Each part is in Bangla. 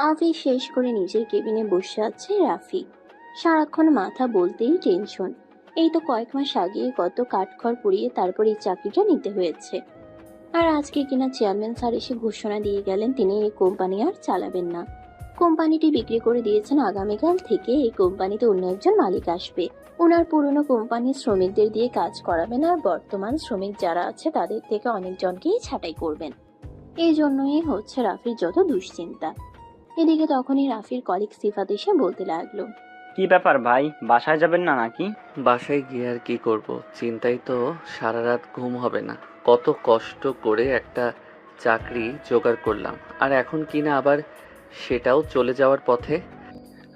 অফিস শেষ করে নিজের কেবিনে বসে আছে রাফি। সারাক্ষণ মাথা বলতেই টেনশন। এই তো কয়েক মাস আগে কত কাঠখড় পুড়িয়ে তারপর এই চাকরিটা নিতে হয়েছে। আর আজকে কিনা চেয়ারম্যান স্যার এসে ঘোষণা দিয়ে গেলেন তিনি এই কোম্পানি আর চালাবেন না। কোম্পানিটি বিক্রি করে দিয়েছেন, আগামীকাল থেকে এই কোম্পানিতে অন্য একজন মালিক আসবে। ওনার পুরনো কোম্পানির শ্রমিকদের দিয়ে কাজ করাবেন আর বর্তমান শ্রমিক যারা আছে তাদের থেকে অনেকজনকেই ছাঁটাই করবেন। এই জন্যই হচ্ছে রাফির যত দুশ্চিন্তা। এদিকে তখনই রাফির কলিগ সিফাত এসে বলতে লাগলো, কি ব্যাপার ভাই, বাসায় যাবেন না নাকি? বাসায় গিয়ে আর কি করব, চিন্তায় তো সারা রাত ঘুম হবে না। কত কষ্ট করে একটা চাকরি জোগাড় করলাম, আর এখন কিনা আবার সেটাও চলে যাওয়ার পথে।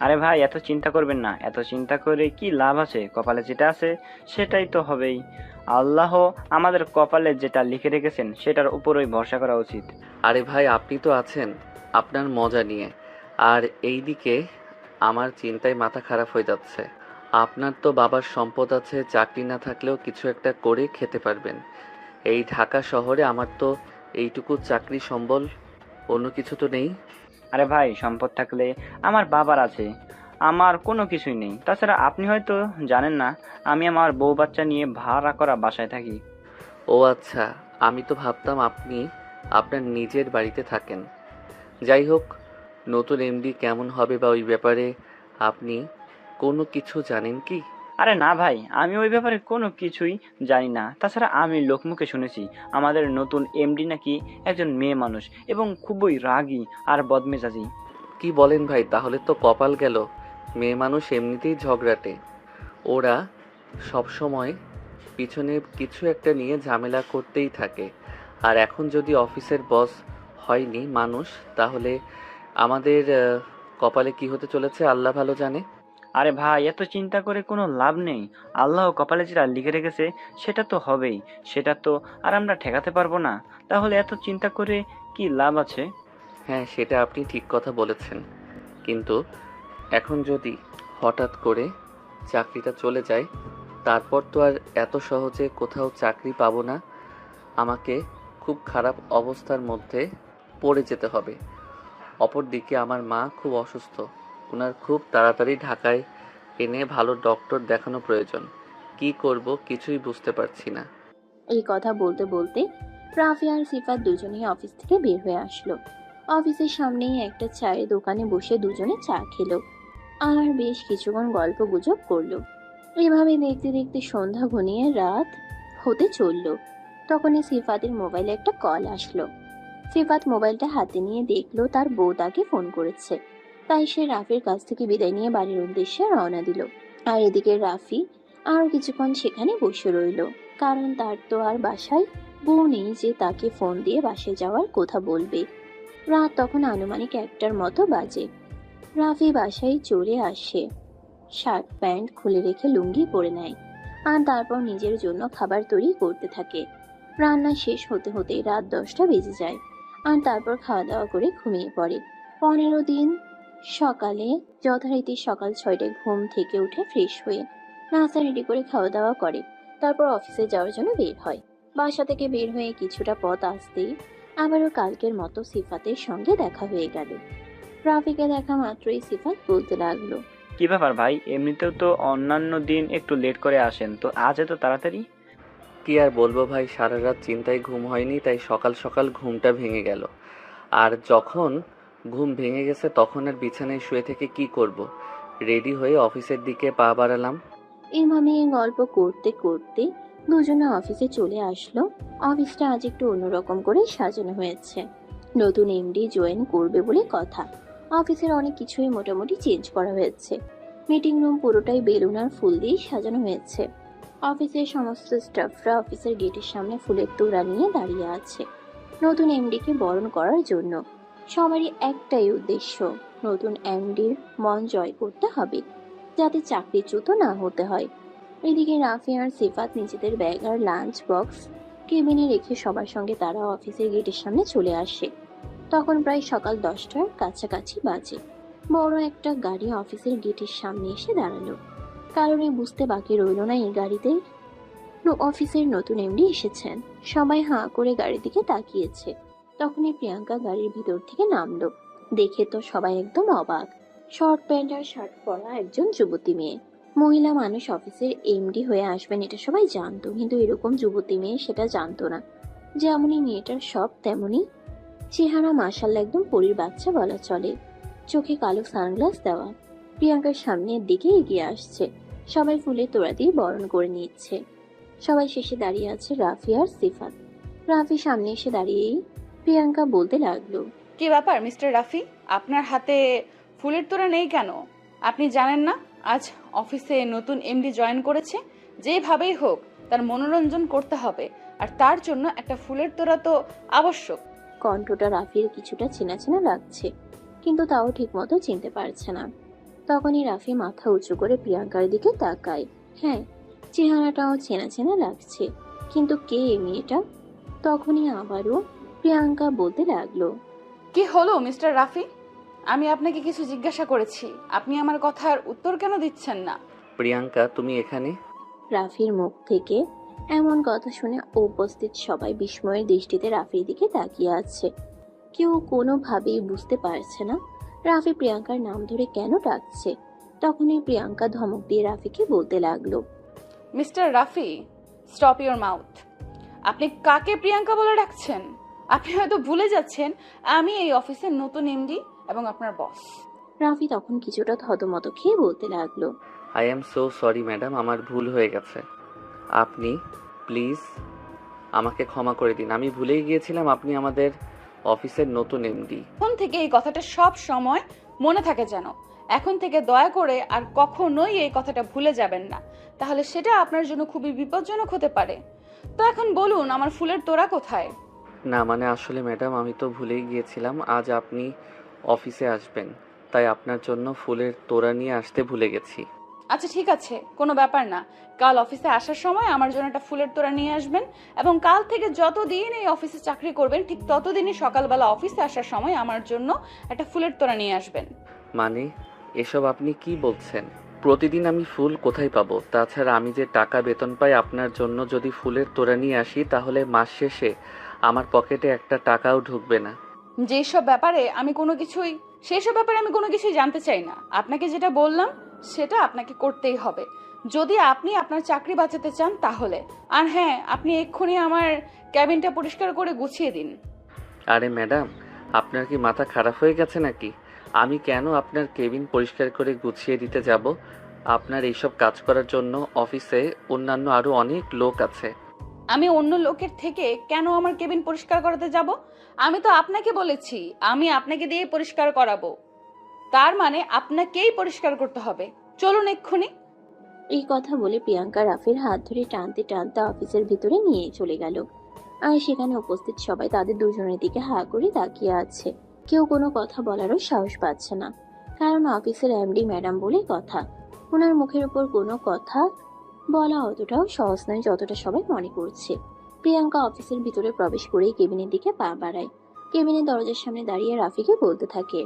আরে ভাই, এত চিন্তা করবেন না, এত চিন্তা করে কি লাভ আছে? কপালে যেটা আছে সেটাই তো হবেই। আল্লাহ আমাদের কপালে যেটা লিখে রেখেছেন সেটার উপরই ভরসা করা উচিত। আরে ভাই, আপনি তো আছেন আপনার মজা নিয়ে, আর এইদিকে আমার চিন্তায় মাথা খারাপ হয়ে যাচ্ছে। আপনার তো বাবার সম্পদ আছে, চাকরি না থাকলেও কিছু একটা করে খেতে পারবেন। এই ঢাকা শহরে আমার তো এইটুকু চাকরি সম্বল, অন্য কিছু তো নেই। আরে ভাই, সম্পদ থাকলে আমার বাবার আছে, আমার কোনো কিছুই নেই। তাছাড়া আপনি হয়তো জানেন না, আমি আমার বউ বাচ্চা নিয়ে ভাড়া করা বাসায় থাকি। ও আচ্ছা, আমি তো ভাবতাম আপনি আপনার নিজের বাড়িতে থাকেন। যাই হোক, নতুন এমডি কেমন হবে বা ওই ব্যাপারে আপনি কোনো কিছু জানেন কি? আরে না ভাই, আমি ওই ব্যাপারে কোনো কিছুই জানি না। তাছাড়া আমি লোকমুখে শুনেছি আমাদের নতুন এমডি নাকি একজন মেয়ে মানুষ এবং খুবই রাগী আর বদমেজাজি। কি বলেন ভাই, তাহলে তো কপাল গেল। মেয়ে মানুষ এমনিতেই ঝগড়াটে, ওরা সব সময় পিছনে কিছু একটা নিয়ে ঝামেলা করতেই থাকে। আর এখন যদি অফিসের বস হয়নি মানুষ, তাহলে আমাদের কপালে কি হতে চলেছে আল্লাহ ভালো জানে। আরে ভাই, এত চিন্তা করে কোনো লাভ নেই। আল্লাহ কপালে যেটা লিখে রেখেছে সেটা তো হবেই, সেটা তো আর আমরা ঠেকাতে পারবো না। তাহলে এত চিন্তা করে কি লাভ আছে? হ্যাঁ, সেটা আপনি ঠিক কথা বলেছেন, কিন্তু এখন যদি হঠাৎ করে চাকরিটা চলে যায়, তারপর তো আর এত সহজে কোথাও চাকরি পাবো না। আমাকে খুব খারাপ অবস্থার মধ্যে পড়ে যেতে হবে। অপরদিকে আমার মা খুব অসুস্থ, ওনার খুব তাড়াতাড়ি ঢাকায় এনে ভালো ডক্টর দেখানো প্রয়োজন। কি করব কিছুই বুঝতে পারছি না। এই কথা বলতে বলতে রাফি আর সিফাত দুজনেই অফিস থেকে বের হয়ে আসলো। অফিসের সামনেই একটা চায়ের দোকানে বসে দুজনে চা খেলো আর বেশ কিছুক্ষণ গল্প গুজব করলো। এভাবে দেখতে দেখতে সন্ধ্যা ঘনিয়ে রাত হতে চললো। তখনই সিফাতের মোবাইলে একটা কল আসলো। সিফাত মোবাইলটা হাতে নিয়ে দেখলো তার বউ তাকে ফোন করেছে। তাই সে রাফির কাছ থেকে বিদায় নিয়ে বাড়ির উদ্দেশ্যে রওনা দিল। আর এদিকে রাফি আরো কিছুক্ষণ সেখানে বসে রইলো, কারণ তার তো আর বাসায় বউ নেই যে তাকে ফোন দিয়ে বাসায় যাওয়ার কথা বলবে। রাত তখন আনুমানিক 1টার মতো বাজে। রাফি বাসায় চলে আসে, শার্ট প্যান্ট খুলে রেখে লুঙ্গি পরে নেয় আর তারপর নিজের জন্য খাবার তৈরি করতে থাকে। রান্না শেষ হতে হতে রাত 10টা বেজে যায় আর তারপর খাওয়া দাওয়া করে ঘুমিয়ে পড়ে। 15 দিন সকালে যথারীতি সকাল 6টায় ঘুম থেকে উঠে ফ্রেশ হয়ে নাস্তা রেডি করে খাওয়া দাওয়া করে। তারপর অফিসে যাওয়ার জন্য বের হয়। বাসা থেকে বের হয়ে কিছুটা পথ আসতেই আবারও কালকের মতো সিফাতের সঙ্গে দেখা হয়ে গেল। রাফিকে দেখা মাত্রই সিফাত বলতে লাগলো, কি ব্যাপার ভাই, এমনিতেও তো অন্যান্য দিন একটু লেট করে আসেন, তো আজ এত তাড়াতাড়ি? কি আর বলবো ভাই, সারা রাত চিন্তায় ঘুম হয়নি, তাই সকাল সকাল ঘুমটা ভেঙে গেল। আর যখন ঘুম ভেঙে গেছে তখন আর বিছানায় শুয়ে থেকে কি করব, রেডি হয়ে অফিসের দিকে পা বাড়ালাম। এভাবে গল্প করতে করতে দুজনে অফিসে চলে আসলো। অফিসটা আজ একটু অন্যরকম করে সাজানো হয়েছে। নতুন এমডি জয়েন করবে বলে কথা। অফিসের অনেক কিছুই মোটামুটি চেঞ্জ করা হয়েছে। মিটিং রুম পুরোটাই বেলুন আর ফুল দিয়ে সাজানো হয়েছে। অফিসের সমস্ত স্টাফরা অফিসের গেটের সামনে ফুলের তোড়া নিয়ে দাঁড়িয়ে আছে নতুন এমডিকে বরণ করার জন্য। সবারই একটাই উদ্দেশ্য, নতুন এমডির মন জয় করতে হবে, যাতে চাকরিচ্যুত না হতে হয়। এদিকে রাফি আর সিফাত নিজেদের ব্যাগ আর লাঞ্চ বক্স কেবিনে রেখে সবার সঙ্গে তারা অফিসের গেটের সামনে চলে আসে। তখন প্রায় সকাল 10টার কাছাকাছি বাজে। বড় একটা গাড়ি অফিসের গেটের সামনে এসে দাঁড়ালো। কারণে বুঝতে বাকি রইল না এই গাড়িতে অফিসের নতুন এমডি এসেছেন। সবাই হাঁ করে গাড়ির দিকে তাকিয়েছে। তখনই প্রিয়াঙ্কা গাড়ির ভিতর থেকে নামলো। দেখে তো সবাই একদম অবাক। শর্ট প্যান্ট আর শার্ট পরা একজন যুবতী মেয়ে। মহিলা মানুষ অফিসের এমডি হয়ে আসবেন এটা সবাই জানতো, কিন্তু এরকম যুবতী মেয়ে সেটা জানতো না। যেমনই মেয়েটার সব তেমনি চেহারা, মাশাআল্লাহ একদম পরীর বাচ্চা বলা চলে। চোখে কালো সানগ্লাস দেওয়া। প্রিয়াঙ্কার সামনের দিকে এগিয়ে আসছে। সবাই ফুলে তোড়া দিয়ে বরণ করে নিচ্ছে। সবাই শেষে দাঁড়িয়ে আছে রাফি আর সিফাত। রাফি সামনে এসে দাঁড়িয়েই প্রিয়াঙ্কা বলতে লাগলো, কি ব্যাপার মিস্টার রাফি, আপনার হাতে ফুলের তোড়া নেই কেন? আপনি জানেন না আজ অফিসে নতুন এমডি জয়েন করেছে? যেভাবেই হোক তার মনোরঞ্জন করতে হবে, আর তার জন্য একটা ফুলের তোড়া তো আবশ্যক। কণ্ঠটা রাফির কিছুটা চেনা চেনা লাগছে, কিন্তু তাও ঠিক মতো চিনতে পারছে না। তখনই রাফি মাথা উঁচু করে প্রিয়াঙ্কার দিকে তাকায়। হ্যাঁ, চেহারাটাও চেনা চেনা লাগছে, কিন্তু কে এই মেয়েটা? তখনই আবারও প্রিয়াঙ্কা বলতে লাগলো, কি হলো মিস্টার রাফি? আমি আপনাকে কিছু জিজ্ঞাসা করেছি, আপনি আমার কথার উত্তর কেন দিচ্ছেন না? প্রিয়াঙ্কা, তুমি এখানে? রাফির মুখ থেকে এমন কথা শুনে উপস্থিত সবাই বিস্ময়ের দৃষ্টিতে রাফির দিকে তাকিয়ে আছে। কেউ কোনোভাবেই বুঝতে পারছে না রাফি প্রিয়াঙ্কার নাম ধরে কেন ডাকছে। তখনই প্রিয়াঙ্কা ধমক দিয়ে রাফিকে বলতে লাগলো, mister Rafi, stop your mouth. আপনি কাকে প্রিয়াঙ্কা বলে ডাকছেন? আপনি হয়তো ভুলে যাচ্ছেন আমি এই অফিসের নতুন এমডি এবং আপনার বস। রাফি তখন কিছুটা থতমত খেয়ে বলতে লাগলো, I am so sorry madam, আমার ভুল হয়ে গেছে। আপনি প্লিজ আমাকে ক্ষমা করে দিন। আমি ভুলেই গিয়েছিলাম আপনি আমাদের অফিসের নতুন এমডি। এখন থেকে এই কথাটা সব সময় মনে থাকে যেন। এখন থেকে দয়া করে আর কখনোই এই কথাটা ভুলে যাবেন না, তাহলে সেটা আপনার জন্য খুবই বিপজ্জনক হতে পারে। তো এখন বলুন, আমার ফুলের তোড়া কোথায়? না মানে আসলে ম্যাডাম, আমি তো ভুলেই গিয়েছিলাম আজ আপনি অফিসে আসবেন, তাই আপনার জন্য ফুলের তোড়া নিয়ে আসতে ভুলে গেছি। আচ্ছা ঠিক আছে, কোনো ব্যাপার না। কাল অফিসে আসার সময় আমার জন্য একটা ফুলের তোড়া নিয়ে আসবেন, এবং কাল থেকে যতদিন এই অফিসে চাকরি করবেন ঠিক ততদিনই সকালবেলা অফিসে আসার সময় আমার জন্য একটা ফুলের তোড়া নিয়ে আসবেন। মানে এসব আপনি কি বলছেন? প্রতিদিন আমি ফুল কোথায় পাবো? তাছাড়া আমি যে টাকা বেতন পাই আপনার জন্য, যদি ফুলের তোড়া নিয়ে আসি তাহলে মাস শেষে আমার পকেটে একটা টাকাও ঢুকবে না। সেসব ব্যাপারে আমি কোনো কিছুই জানতে চাই না। আপনাকে যেটা বললাম সেটা আপনাকে করতেই হবে, যদি আপনি আপনার চাকরি বাঁচাতে চান তাহলে। আর হ্যাঁ, আপনি এক্ষুনি আমার ক্যাবিনটা পরিষ্কার করে গুছিয়ে দিন। আরে ম্যাডাম, আপনার কি মাথা খারাপ হয়ে গেছে নাকি? আমি কেন আপনার কেবিন পরিষ্কার করে গুছিয়ে দিতে যাব? আপনার এইসব কাজ করার জন্য অফিসে অন্যান্য আরো অনেক লোক আছে। আমি অন্য লোকের থেকে কেন আমার কেবিন পরিষ্কার করাতে যাব? আমি তো আপনাকে বলেছি আমি আপনাকে দিয়ে পরিষ্কার করাবো, তার মানে আপনাকেই পরিষ্কার করতে হবে। চলুন এক্ষুনি। এই কথা বলে প্রিয়াঙ্কা রাফির হাত ধরে টানতে টানতে অফিসের ভিতরে নিয়ে চলে গেল। আর সেখানে উপস্থিত সবাই তাদের দুজনের দিকে হা করে তাকিয়ে আছে। কেউ কোনো কথা বলারও সাহস পাচ্ছে না, কারণ অফিসের এমডি ম্যাডাম বলে কথা। ওনার মুখের উপর কোনো কথা বলা অতটাও সহজ নয় যতটা সবাই মনে করছে। প্রিয়াঙ্কা অফিসের ভিতরে প্রবেশ করেই কেবিনের দিকে পা বাড়ায়। কেবিনের দরজার সামনে দাঁড়িয়ে রাফিকে বলতে থাকে,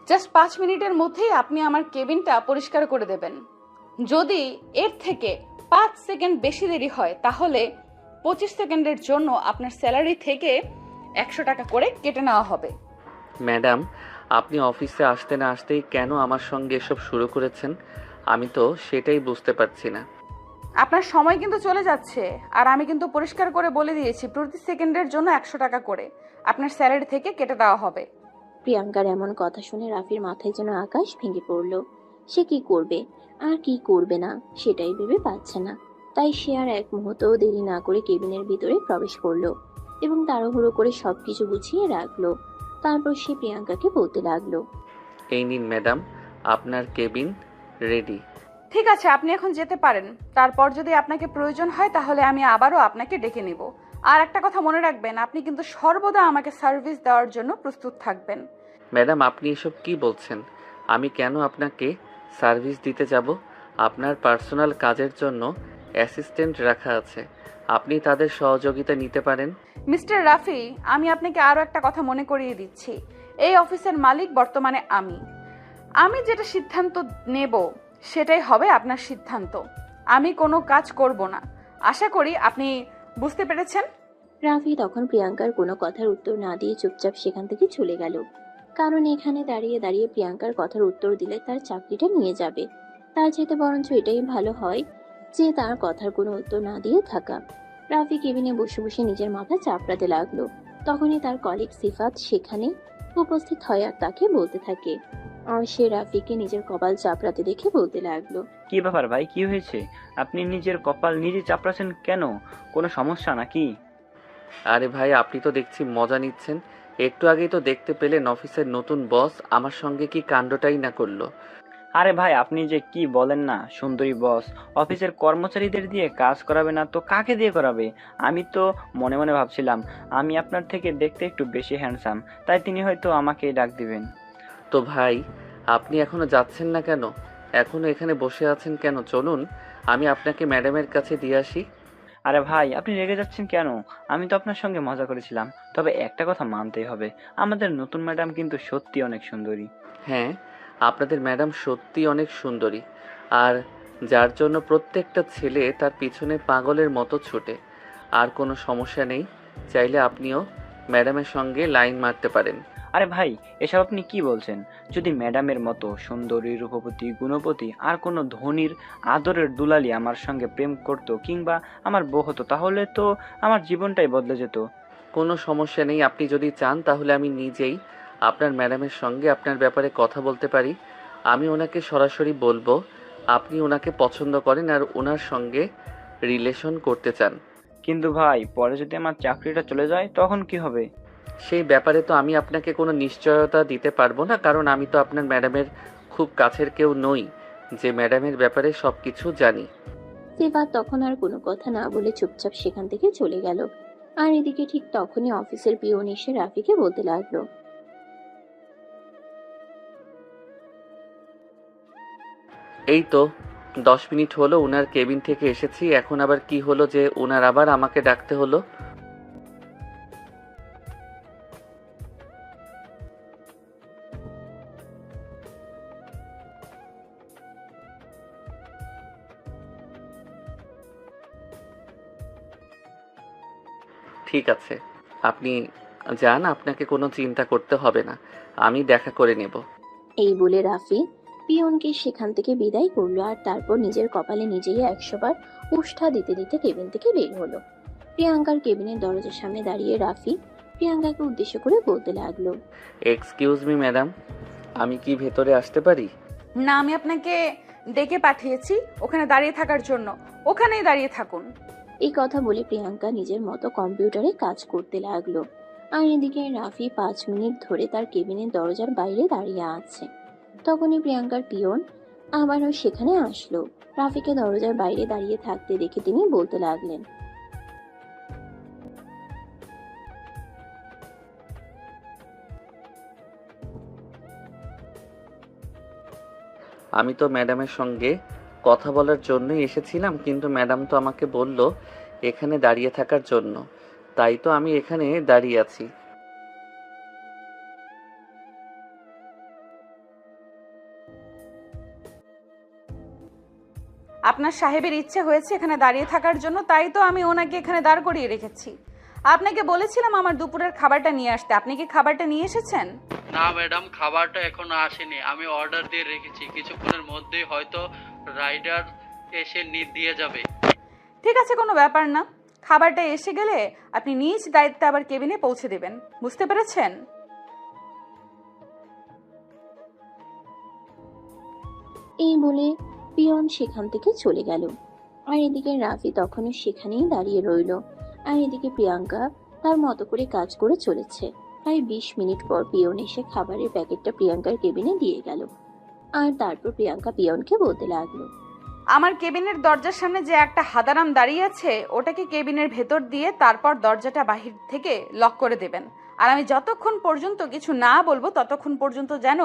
জাস্ট 5 মিনিটের মধ্যেই আপনি আমার কেবিনটা পরিষ্কার করে দেবেন। যদি এর থেকে 5 সেকেন্ড বেশি দেরি হয় তাহলে 25 সেকেন্ডের জন্য আপনার স্যালারি থেকে 100 টাকা করে কেটে নেওয়া হবে। ম্যাডাম, আপনি অফিসে আসতে না আসতেই কেন আমার সঙ্গে এসব শুরু করেছেন? আমি তো সেটাই বুঝতে পারছি না। আপনার সময় কিন্তু চলে যাচ্ছে, আর আমি কিন্তু পরিষ্কার করে বলে দিয়েছি প্রতি সেকেন্ডের জন্য 100 টাকা করে আপনার স্যালারি থেকে কেটে দেওয়া হবে। প্রিয়াঙ্কার এমন কথা শুনে রাফির মাথায় যেন আকাশ ভেঙে পড়ল। সে কি করবে আর কি করবে না সেটাই ভেবে পাচ্ছে না। তাই সে আর এক মুহূর্তও দেরি না করে কেবিনের ভিতরে প্রবেশ করলো এবং তাড়াহুড়ো করে সবকিছু গুছিয়ে রাখলো। তারপর সে প্রিয়াঙ্কাকে বলতে লাগলো, এই নিন ম্যাডাম, আপনার কেবিন রেডি। ঠিক আছে, আপনি এখন যেতে পারেন। তারপর যদি আপনাকে প্রয়োজন হয় তাহলে আমি আবারও আপনাকে ডেকে নিব। আর একটা কথা মনে রাখবেন, আপনি কিন্তু সর্বদা আমাকে সার্ভিস দেওয়ার জন্য প্রস্তুত থাকবেন। ম্যাডাম, আপনি এসব কি বলছেন? আমি কেন আপনাকে সার্ভিস দিতে যাব? আপনার পার্সোনাল কাজের জন্য অ্যাসিস্ট্যান্ট রাখা আছে, আপনি তাদের সহযোগিতা নিতে পারেন। মিস্টার রাফি, আমি আপনাকে আরও একটা কথা মনে করিয়ে দিচ্ছি। এই অফিসের মালিক বর্তমানে আমি যেটা সিদ্ধান্ত নেব সেটাই হবে আপনার সিদ্ধান্ত। আমি কোনো কাজ করব না। আশা করি আপনি বুঝতে পেরেছেন। রাফি তখন প্রিয়াঙ্কার কোনো কথার উত্তর না দিয়ে চুপচাপ সেখান থেকে চলে গেল। কারণ এখানে দাঁড়িয়ে দাঁড়িয়ে প্রিয়াঙ্কার কথার উত্তর দিলে তার চাকরিটা নিয়ে যাবে। তার চাইতে বরঞ্চ এটাই ভালো হয় যে তার কথার কোনো উত্তর না দিয়ে থাকা। রাফি কেবিনে বসে বসে নিজের মাথা চাপড়াতে লাগলো। তখনই তার কলিগ সিফাত সেখানে উপস্থিত হয় আর তাকে বলতে থাকে। আর সে রাফিকে নিজের কপাল চাপড়াতে দেখে বলতে লাগলো, কি ব্যাপার ভাই, কি হয়েছে? আপনি নিজের কপাল নিজে চাপড়াছেন কেন? কোনো সমস্যা নাকি? আরে ভাই, আপনি তো দেখছি মজা নিচ্ছেন। একটু আগেই তো দেখতে পেলেন অফিসের নতুন বস আমার সঙ্গে কি কাণ্ডটাই না করলো। আরে ভাই, আপনি যে কি বলেন না, সুন্দরী বস অফিসের কর্মচারীদের দিয়ে কাজ করাবে না তো কাকে দিয়ে করাবে? আমি তো মনে মনে ভাবছিলাম আমি আপনার থেকে দেখতে একটু বেশি হ্যান্ডসাম, তাই তিনি হয়তো আমাকে ডাক দিবেন। তো ভাই, আপনি এখনো যাচ্ছেন না কেন? এখনো এখানে বসে আছেন কেন? চলুন, আমি আপনাকে ম্যাডামের কাছে দিয়ে আসি। আরে ভাই, আপনি রেগে যাচ্ছেন কেন? আমি তো আপনার সঙ্গে মজা করেছিলাম। তবে একটা কথা মানতেই হবে, আমাদের নতুন ম্যাডাম কিন্তু সত্যি অনেক সুন্দরী। হ্যাঁ, আপনাদের ম্যাডাম সত্যি অনেক সুন্দরী, আর যার জন্য প্রত্যেকটা ছেলে তার পিছনে পাগলের মতো ছোটে। আর কোনো সমস্যা নেই, চাইলে আপনিও ম্যাডামের সঙ্গে লাইন মারতে পারেন। আরে ভাই, এসব আপনি কি বলছেন? যদি ম্যাডামের মতো সুন্দরী, রূপবতী, গুণবতী আর কোনো ধনীর আদরের দুলালি আমার সঙ্গে প্রেম করতো কিংবা আমার বউ হতো, তাহলে তো আমার জীবনটাই বদলে যেত। কোনো সমস্যা নেই, আপনি যদি চান তাহলে আমি নিজেই আপনার ম্যাডামের সঙ্গে আপনার ব্যাপারে কথা বলতে পারি। আমি ওনাকে সরাসরি বলবো আপনি ওনাকে পছন্দ করেন আর ওনার সঙ্গে রিলেশন করতে চান। কিন্তু ভাই, পরে যদি আমার চাকরিটা চলে যায় তখন কি হবে? সেই ব্যাপারে তো আমি আপনাকে কোনো নিশ্চয়তা দিতে পারবো না, কারণ আমি তো আপনার ম্যাডামের খুব কাছের কেউ নই যে ম্যাডামের ব্যাপারে সব কিছু জানি। সিফাত তখন আর কোনো কথা না বলে চুপচাপ সেখান থেকে চলে গেল। আর এদিকে ঠিক তখনই অফিসের পিয়ন এসে রাফিকে বলতে লাগলো, এই তো 10 মিনিট হলো ওনার কেবিন থেকে এসেছি, এখন আবার কি হলো যে ওনার আবার আমাকে ডাকতে হলো? ঠিক আছে, আপনি যান, আপনাকে কোনো চিন্তা করতে হবে না, আমি দেখা করে নেব। এই বলে রাফি পিয়নকে সেখান থেকে বিদায় করলো আর তারপর নিজের কপালে নিজেই 100 বার উষ্ঠা দিতে দিতে কেবিন থেকে বের হলো। প্রিয়াঙ্কার কেবিনের দরজার সামনে দাঁড়িয়ে রাফি প্রিয়াঙ্কাকে উদ্দেশ্য করে বলতে লাগলো, এক্সকিউজ মি ম্যাডাম, আমি কি ভেতরে আসতে পারি? না, আমি আপনাকে ডেকে পাঠিয়েছি ওখানে দাঁড়িয়ে থাকার জন্য। ওখানেই দাঁড়িয়ে থাকুন। এই কথা বলে প্রিয়াঙ্কা নিজের মতো কম্পিউটারে কাজ করতে লাগলো। আর এদিকে রাফি 5 মিনিট ধরে তার কেবিনের দরজার বাইরে দাঁড়িয়ে আছে। তখনই প্রিয়াঙ্কার পিয়ন আবারও সেখানে আসলো। রাফিকে দরজার বাইরে দাঁড়িয়ে থাকতে দেখে তিনি বলতে লাগলেন, আমি তো ম্যাডামের সঙ্গে কথা বলার জন্যই এসেছিলাম, কিন্তু ম্যাডাম তো আমাকে বলল এখানে দাঁড়িয়ে থাকার জন্য, তাই তো আমি এখানে দাঁড়িয়ে আছি। আপনার সাহেবের ইচ্ছে হয়েছে এখানে দাঁড়িয়ে থাকার জন্য, তাই তো আমি ওনাকে এখানে দাঁড় করিয়ে রেখেছি। আপনাকে বলেছিলাম আমার দুপুরের খাবারটা নিয়ে আসতে। আপনি কি খাবারটা নিয়ে এসেছেন? না ম্যাডাম, খাবারটা এখনো আসেনি। আমি অর্ডার দিয়ে রেখেছি, কিছুক্ষণের মধ্যেই হয়তো রাইডার এসে দিয়ে যাবে। ঠিক আছে, কোনো ব্যাপার না। খাবারটা এসে গেলে আপনি নিজ দায়িত্বে আবার কেবিনে পৌঁছে দেবেন, বুঝতে পেরেছেন? এই বলে পিয়ন সেখান থেকে চলে গেল। আর এদিকে রাফি তখনও সেখানেই দাঁড়িয়ে রইল। আর এদিকে প্রিয়াঙ্কা তার মতো করে কাজ করে চলেছে। প্রায় 20 মিনিট পর পিয়ন এসে খাবারের প্যাকেটটা প্রিয়াঙ্কার কেবিনে দিয়ে গেল। আর তারপর প্রিয়াঙ্কা পিয়নকে বলতে লাগলো, আমার কেবিনের দরজার সামনে যে একটা হাদারাম দাঁড়িয়ে আছে, ওটাকে কেবিনের ভেতর দিয়ে তারপর দরজাটা বাহির থেকে লক করে দেবেন। আর আমি যতক্ষণ পর্যন্ত কিছু না বলবো ততক্ষণ পর্যন্ত যেন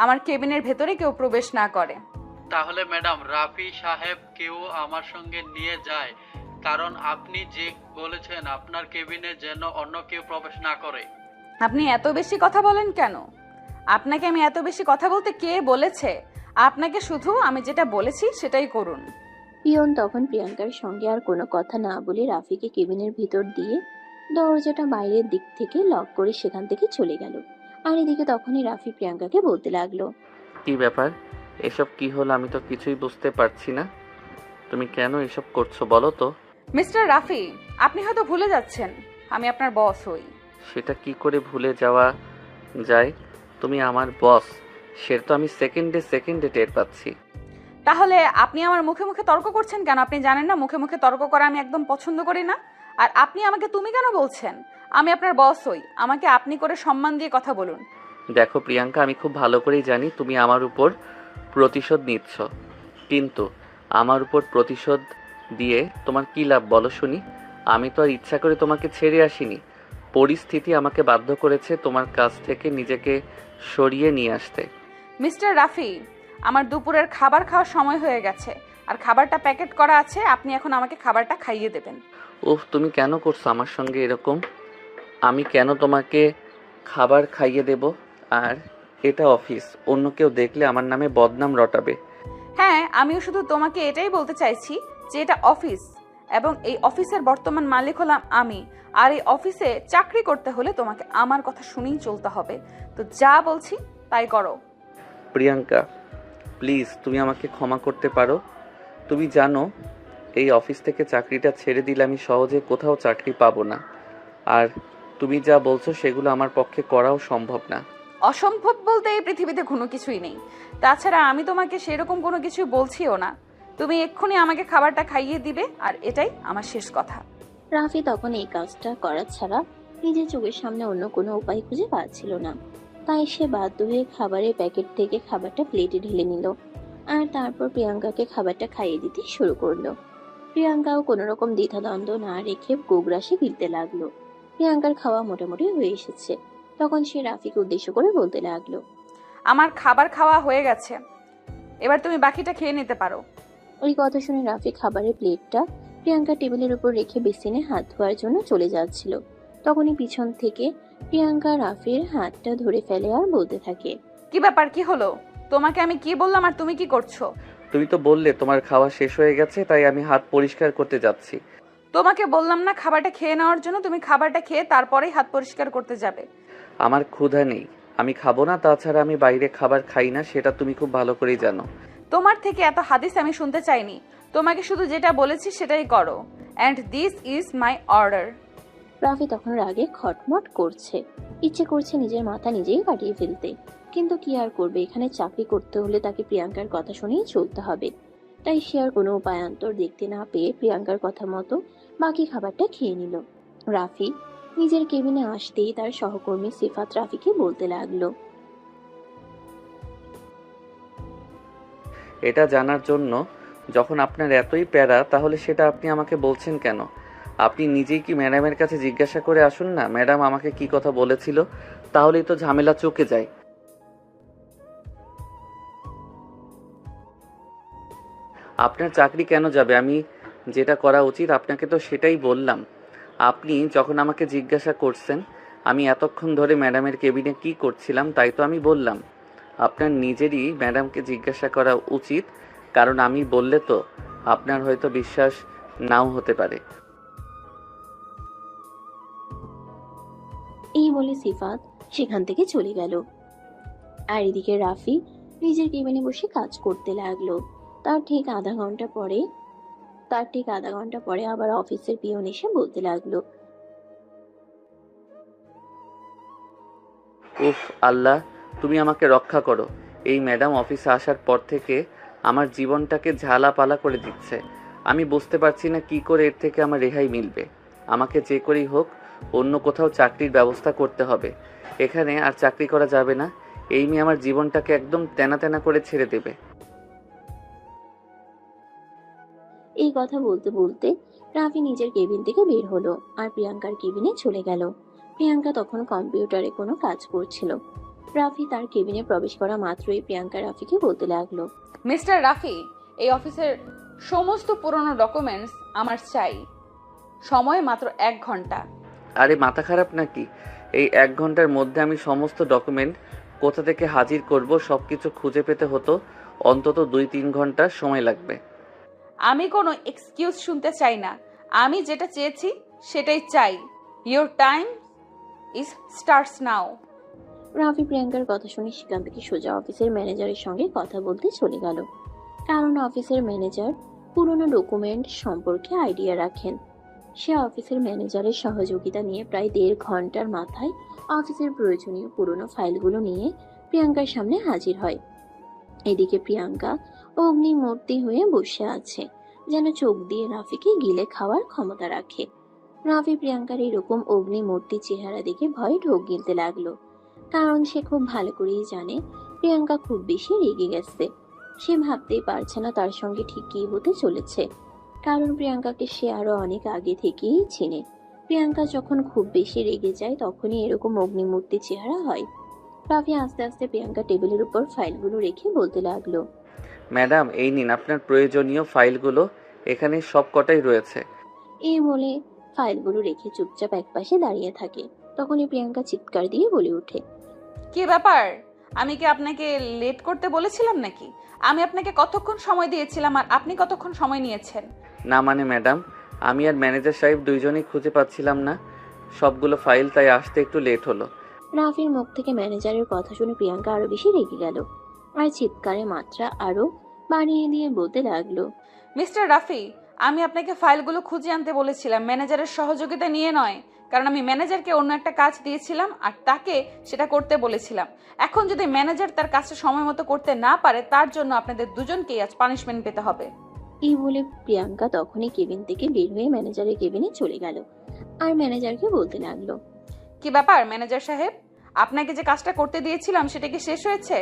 আমার কেবিনের ভেতরে কেউ প্রবেশ না করে। তাহলে ম্যাডাম, রাফি সাহেব কেউ আমার সঙ্গে নিয়ে যায়, কারণ আপনি যে বলেছেন আপনার কেবিনে যেন অন্য কেউ প্রবেশ না করে। আপনি এত বেশি কথা বলেন কেন? আপনাকে আমি এত বেশি কথা বলতে কে বলেছে? আপনাকে শুধু আমি যেটা বলেছি সেটাই করুন। পিয়ন তখন প্রিয়াঙ্কার সঙ্গে আর কোনো কথা না বলে রাফিকে কেবিনের ভিতর দিয়ে দরজাটা বাইরের দিক থেকে লক করে সেখান থেকে চলে গেল। আর এদিকে তখনই রাফি প্রিয়াঙ্কাকে বলতে লাগলো, কি ব্যাপার? এসব কি হলো? আমি তো কিছুই বুঝতে পারছি না। তুমি কেন এসব করছো বলো তো? মিস্টার রাফি, আপনি হয়তো ভুলে যাচ্ছেন আমি আপনার বস হই। সেটা কি করে ভুলে যাওয়া যায়? তুমি আমার বস, সেটা তো আমি সেকেন্ডে সেকেন্ডে টের পাচ্ছি। তাহলে আপনি আমার মুখে মুখে তর্ক করছেন কেন? আপনি জানেন না মুখে মুখে তর্ক করা আমি একদম পছন্দ করি না। আর আপনি আমাকে তুমি কেন বলছেন? আমি আপনার বস হই, আমাকে আপনি করে সম্মান দিয়ে কথা বলুন। দেখো প্রিয়াঙ্কা, আমি খুব ভালো করেই জানি তুমি আমার উপর প্রতিশোধ নিচ্ছ, কিন্তু আমার উপর প্রতিশোধ দিয়ে তোমার কি লাভ বলো শুনি? আমি তো আর ইচ্ছা করে তোমাকে ছেড়ে আসিনি। পরিস্থিতি আমাকে বাধ্য করেছে তোমার কাছ থেকে নিজেকে সরিয়ে নিয়ে আসতে। মিস্টার রাফি, আমার দুপুরের খাবার খাওয়ার সময় হয়ে গেছে, আর খাবারটা প্যাকেট করা আছে, আপনি এখন আমাকে খাবারটা খাইয়ে দেবেন। উফ, তুমি কেন করছো আমার সঙ্গে এরকম? আমি কেন তোমাকে খাবার খাইয়ে দেব? আর এটা অফিস, অন্য কেউ দেখলে আমার নামে বদনাম রটাবে। হ্যাঁ, আমিও শুধু তোমাকে এটাই বলতে চাইছি যে এটা অফিস, এবং এই অফিসের বর্তমান মালিক হলাম আমি। আর এই অফিসে চাকরি করতে হলে তোমাকে আমার কথা শুনেই চলতে হবে। তো যা বলছি তাই করো। প্রিয়াঙ্কা, প্লিজ তুমি আমাকে ক্ষমা করতে পারো। তুমি জানো এই অফিস থেকে চাকরিটা ছেড়ে দিলে আমি সহজে কোথাও চাকরি পাবো না। আর তুমি যা বলছো সেগুলো আমার পক্ষে করাও সম্ভব না। অসম্ভব বলতে এই পৃথিবীতে কোনো কিছুই নেই। তাছাড়া আমি তোমাকে সেরকম কোনো কিছু বলছিও না। তুমি এক্ষুনি আমাকে খাবারটা খাইয়ে দিবে, আর এটাই আমার শেষ কথা। রাফি তখন এই কাজটা করা ছাড়া নিজের চোখের সামনে অন্য কোনো উপায় খুঁজে পাচ্ছিল না। তাই সে বাধ্য হয়ে খাবারের প্যাকেট থেকে খাবারটা প্লেটে ঢেলে নিল, আর তারপর প্রিয়াঙ্কাকে খাবারটা খাইয়ে দিতে শুরু করলো। প্রিয়াঙ্কাও কোনো রকম দ্বিধাদ্বন্দ্ব না রেখে গোগ্রাসে গিলতে লাগলো। প্রিয়াঙ্কার খাওয়া মোটামুটি হয়ে এসেছে। তখন সে রাফিকে উদ্দেশ্য করে বলতে লাগলো, আমার খাবার খাওয়া হয়ে গেছে, এবার তুমি বাকিটা খেয়ে নিতে পারো। ওই কথা শুনে রাফি খাবারের প্লেটটা প্রিয়াঙ্কা টেবিলের উপর রেখে বেসিনে হাত ধোয়ার জন্য চলে যাচ্ছিল। তখনই পিছন থেকে প্রিয়াঙ্কা রাফির হাতটা ধরে ফেলে আর বলতে থাকে, কি ব্যাপার, কি হলো? তোমাকে আমি কি বললাম আর তুমি কি করছো? তুমি তো বললে তোমার খাওয়া শেষ হয়ে গেছে, তাই আমি হাত পরিষ্কার করতে যাচ্ছি। তোমাকে বললাম না খাবারটা খেয়ে নেওয়ার জন্য? তুমি খাবারটা খেয়ে তারপরেই হাত পরিষ্কার করতে যাবে। আমার ক্ষুধা নেই, আমি খাবো না। তাছাড়া আমি বাইরে খাবার খাই না, সেটা তুমি খুব ভালো করেই জানো। তোমার থেকে এত হাদিস আমি শুনতে চাইনি। তোমাকে শুধু যেটা বলেছি সেটাই করো, and this is my order. Rafi তখন রাগে খটমট করছে, ইচ্ছে করছে নিজের মাথা নিজেই কাটিয়ে ফেলতে। কিন্তু কি আর করবে, এখানে চাকরি করতে হলে তাকে প্রিয়াঙ্কার কথা শুনেই চলতে হবে। তাই সে আর কোনো উপায়ান্তর দেখতে না পেয়ে প্রিয়াঙ্কার কথা মতো বাকি খাবারটা খেয়ে নিল। রাফি নিজের কেবিনে আসতেই তার সহকর্মী সিফাত রাফিকে বলতে লাগলো, এটা জানার জন্য যখন আপনার এতই প্যারা, তাহলে সেটা আপনি আমাকে বলছেন কেন? আপনি নিজেই কি ম্যাডামের কাছে জিজ্ঞাসা করে আসুন না, ম্যাডাম আমাকে কি কথা বলেছিল, তাহলেই তো ঝামেলা চুকে যায়। আপনার চাকরি কেন যাবে? আমি যেটা করা উচিত আপনাকে তো সেটাই বললাম। আপনি যখন আমাকে জিজ্ঞাসা করছেন আমি এতক্ষণ ধরে ম্যাডামের কেবিনে কি করছিলাম, তাই তো আমি বললাম। আপনার নিজেরই ম্যাডামকে জিজ্ঞাসা করা উচিত, কারণ আমি বললে তো আপনার হয়তো বিশ্বাস নাও হতে পারে। এই বলে সিফাত সেখান থেকে চলে গেল। আর এদিকে রাফি নিজের কেবিনে বসে কাজ করতে লাগলো। তার ঠিক আধা ঘন্টা পরে আবার অফিসের পিয়ন এসে বলতে লাগলো, উফ আল্লাহ, তুমি আমাকে রক্ষা করো। এই ম্যাডাম অফিসে আসার পর থেকে আমার জীবনটাকে ঝালাপালা করে দিচ্ছে। আমি বুঝতে পারছি না কি করে এর থেকে আমার রেহাই মিলবে। আমাকে যে করেই হোক অন্য কোথাও চাকরির ব্যবস্থা করতে হবে। এখানে আর চাকরি করা যাবে না। এই মেয়ে আমার জীবনটাকে একদম তেনা তেনা করে ছেড়ে দেবে। এই কথা বলতে বলতে রাফি নিজের কেবিন থেকে বের হলো আর প্রিয়াঙ্কার কেবিনে চলে গেল। প্রিয়াঙ্কা তখন কম্পিউটারে কোনো কাজ করছিল। রাফি তার কেবিনে প্রবেশ করা মাত্রই প্রিয়াঙ্কা রাফিকে বলতে লাগলো, মিস্টার রাফি, এই অফিসের সমস্ত পুরনো ডকুমেন্টস আমার চাই। সময় মাত্র 1 ঘন্টা। আরে মাথা খারাপ নাকি? এই 1 ঘন্টার মধ্যে আমি সমস্ত ডকুমেন্ট কোথা থেকে হাজির করব, সব কিছু খুঁজে পেতে হতো অন্তত 2-3 ঘন্টা সময় লাগবে। আমি কোনো এক্সকিউজ শুনতে চাই না। আমি যেটা চেয়েছি সেটাই চাই। Your time is starts now. Rafi প্রিয়াঙ্কার কথা শুনে সেখান থেকে সোজা অফিসের ম্যানেজারের সঙ্গে কথা বলতে চলে গেল। কারণ অফিসের ম্যানেজার পুরনো ডকুমেন্ট সম্পর্কে আইডিয়া রাখেন। সে অফিসের ম্যানেজারের সহযোগিতা নিয়ে প্রায় 1.5 ঘন্টার মাথায় অফিসের প্রয়োজনীয় পুরনো ফাইলগুলো নিয়ে প্রিয়াঙ্কার সামনে হাজির হয়। এদিকে প্রিয়াঙ্কা অগ্নিমূর্তি হয়ে বসে আছে, যেন চোখ দিয়ে রাফিকে গিলে খাওয়ার ক্ষমতা রাখে। রাফি প্রিয়াঙ্কার এরকম অগ্নিমূর্তি চেহারা দেখে ভয়ে ঢোক গিলতে লাগলো, কারণ সে খুব ভালো করেই জানে প্রিয়াঙ্কা খুব বেশি রেগে গেছে। সে ভাবতেই পারছে না তার সঙ্গে ঠিক কী হতে চলেছে, কারণ প্রিয়াঙ্কাকে সে আরো অনেক আগে থেকেই চিনে। প্রিয়াঙ্কা যখন খুব বেশি রেগে যায় তখনই এরকম অগ্নিমূর্তি চেহারা হয়। রাফি আস্তে আস্তে প্রিয়াঙ্কা টেবিলের উপর ফাইলগুলো রেখে বলতে লাগলো, ম্যাডাম, এই নিন আপনার প্রয়োজনীয় ফাইলগুলো, এখানে সব কটাই রয়েছে। এই বলে ফাইলগুলো রেখে চুপচাপ একপাশে দাঁড়িয়ে থাকে। তখনই প্রিয়াঙ্কা চিৎকার দিয়ে বলে ওঠে, কি ব্যাপার? আমি কি আপনাকে লেট করতে বলেছিলাম নাকি? আমি আপনাকে কতক্ষণ সময় দিয়েছিলাম আর আপনি কতক্ষণ সময় নিয়েছেন? না মানে ম্যাডাম, আমি আর ম্যানেজার সাহেব দুইজনেই খুঁজে পাচ্ছিলাম না সবগুলো ফাইল, তাই আসতে একটু লেট হলো। রাফির মুখ থেকে ম্যানেজারের কথা শুনে প্রিয়াঙ্কা আরো বেশি রেগে গেল আর চিৎকারের মাত্রা আরো বাড়িয়ে দিয়ে বলতে লাগলো, মিস্টার রাফি, আমি আপনাকে ফাইলগুলো খুঁজে আনতে বলেছিলাম, ম্যানেজারের সহযোগিতা নিয়ে নয়। কারণ আমি ম্যানেজারকে অন্য একটা কাজ দিয়েছিলাম আর তাকে সেটা করতে বলেছিলাম। এখন যদি ম্যানেজার তার কাজটা সময় মতো করতে না পারে, তার জন্য আপনাদের দুজনকেই আজ পানিশমেন্ট পেতে হবে। এই বলে প্রিয়াঙ্কা তখনই কেবিন থেকে বের হয়ে ম্যানেজারের কেবিনে চলে গেল আর ম্যানেজারকে বলতে লাগলো, কি ব্যাপার ম্যানেজার সাহেব, আপনাকে যে কাজটা করতে দিয়েছিলাম সেটা কি শেষ হয়েছে?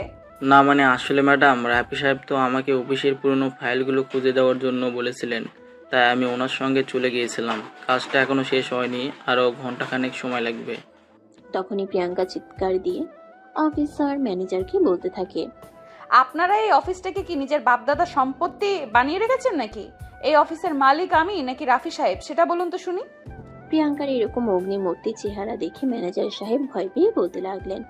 না মানে আসলে ম্যাডাম, রাফি সাহেব তো আমাকে অফিসের পুরনো ফাইলগুলো খুঁজে দেওয়ার জন্য বলেছিলেন, তাই আমি ওনার সঙ্গে চলে গিয়েছিলাম। কাজটা এখনো শেষ হয়নি, আরও ঘন্টাখানেক সময় লাগবে। তখনই প্রিয়াঙ্কা চিৎকার দিয়ে অফিসার ম্যানেজারকে বলতে থাকে, আপনারা এই অফিসটাকে কি নিজের বাপদাদা সম্পত্তি বানিয়ে রেখেছেন নাকি? এই অফিসের মালিক আমি নাকি রাফি সাহেব, সেটা বলুন তো শুনি। প্রিয়াঙ্কার এরকম অগ্নিমূর্তি চেহারা দেখে ম্যানেজার সাহেব ভয় পেয়ে বলতে লাগলেন,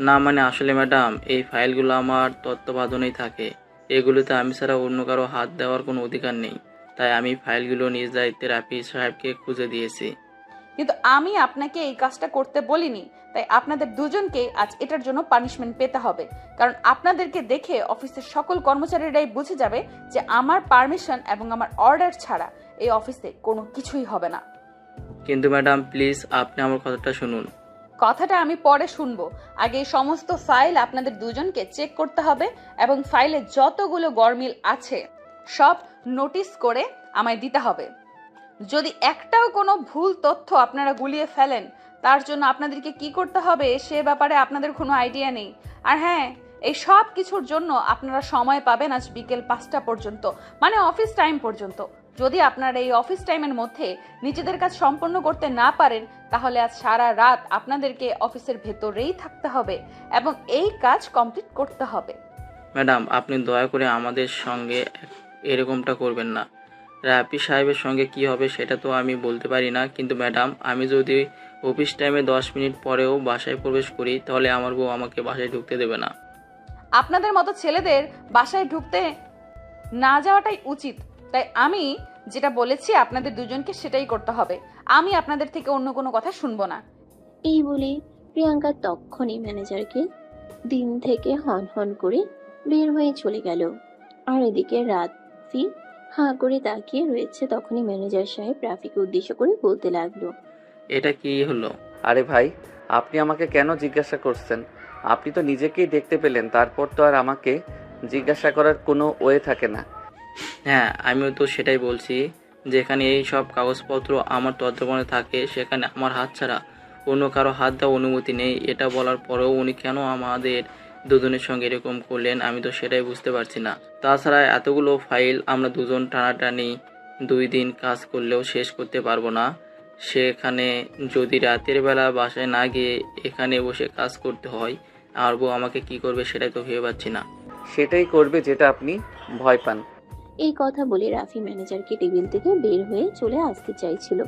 না মানে আসলে ম্যাডাম, এই ফাইলগুলো আমার তত্ত্বাবধানেই থাকে। এগুলোতে আমি ছাড়া অন্য কারো হাত দেওয়ার কোনো অধিকার নেই, তাই আমি ফাইলগুলো নিজ দায়িত্বে রাফি সাহেবকে খুঁজে দিয়েছি। কিন্তু আমি আপনাকে এই কাজটা করতে বলিনি, তাই আপনাদের দুজনকে আজ এটার জন্য পানিশমেন্ট পেতে হবে। কারণ আপনাদেরকে দেখে অফিসের সকল কর্মচারীরাই বুঝে যাবে যে আমার পারমিশন এবং আমার অর্ডার ছাড়া এই অফিসে কোনো কিছুই হবে না। কিন্তু ম্যাডাম প্লিজ, আপনি আমার কথাটা শুনুন। কথাটা আমি পরে শুনবো, আগে এই সমস্ত ফাইল আপনাদের দুজনকে চেক করতে হবে এবং ফাইলে যতগুলো গরমিল আছে সব নোটিশ করে আমায় দিতে হবে। যদি একটাও কোনো ভুল তথ্য আপনারা গুলিয়ে ফেলেন, তার জন্য আপনাদেরকে কি করতে হবে সে ব্যাপারে আপনাদের কোনো আইডিয়া নেই। আর হ্যাঁ, এই সব কিছুর জন্য আপনারা সময় পাবেন আজ বিকেল 5টা পর্যন্ত, মানে অফিস টাইম পর্যন্ত। যদি আপনারা এই অফিস টাইমের মধ্যে নিজেদের কাজ সম্পন্ন করতে না পারেন, তাহলে আজ সারা রাত আপনাদেরকে অফিসের ভেতরেই থাকতে হবে এবং এই কাজ কমপ্লিট করতে হবে। ম্যাডাম আপনি দয়া করে আমাদের সঙ্গে এরকমটা করবেন না। রাফি সাহেবের সঙ্গে কি হবে সেটা তো আমি বলতে পারি না, কিন্তু ম্যাডাম আমি যদি অফিস টাইমে 10 মিনিট পরেও বাসায় প্রবেশ করি, তাহলে আমার বউ আমাকে বাসায় ঢুকতে দেবে না। আপনাদের মতো ছেলেদের বাসায় ঢুকতে না যাওয়াটাই উচিত। তাই আমি যেটা বলেছি আপনাদের দুজনকে সেটাই করতে হবে। আমি আপনাদের থেকে অন্য কোনো কথা শুনবো না। এই বলে প্রিয়াঙ্কা তক্ষণই ম্যানেজারকে দিন থেকে হন হন করে বের হয়ে চলে গেল। আর এদিকে রাফি হাঁ করে তাকিয়ে রয়েছে। তখনই ম্যানেজার সাহেব রাফিকে উদ্দেশ্য করে বলতে লাগলো, এটা কি হলো? আরে ভাই, আপনি আমাকে কেন জিজ্ঞাসা করছেন? আপনি তো নিজেকেই দেখতে পেলেন, তারপর তো আর আমাকে জিজ্ঞাসা করার কোনো ওয়ে থাকে না। হ্যাঁ আমিও তো সেটাই বলছি, যেখানে এই সব কাগজপত্র আমার তত্ত্বাবধানে থাকে সেখানে আমার হাত ছাড়া অন্য কারো হাত দেওয়ার অনুমতি নেই। এটা বলার পরেও উনি কেন আমাদের দুজনের সঙ্গে এরকম করলেন আমি তো সেটাই বুঝতে পারছি না। তাছাড়া এতগুলো ফাইল আমরা দুজন টানাটানি 2 দিন কাজ করলেও শেষ করতে পারবো না। সেখানে যদি রাতের বেলা বাসায় না গিয়ে এখানে বসে কাজ করতে হয়, আর বউ আমাকে কি করবে সেটাই তো ভেবে পাচ্ছি না। সেটাই করবে যেটা আপনি ভয় পান। এই কথা বলে রাফি ম্যানেজারকে টেবিল থেকে বের হয়ে চলে আসতে চাইছিল।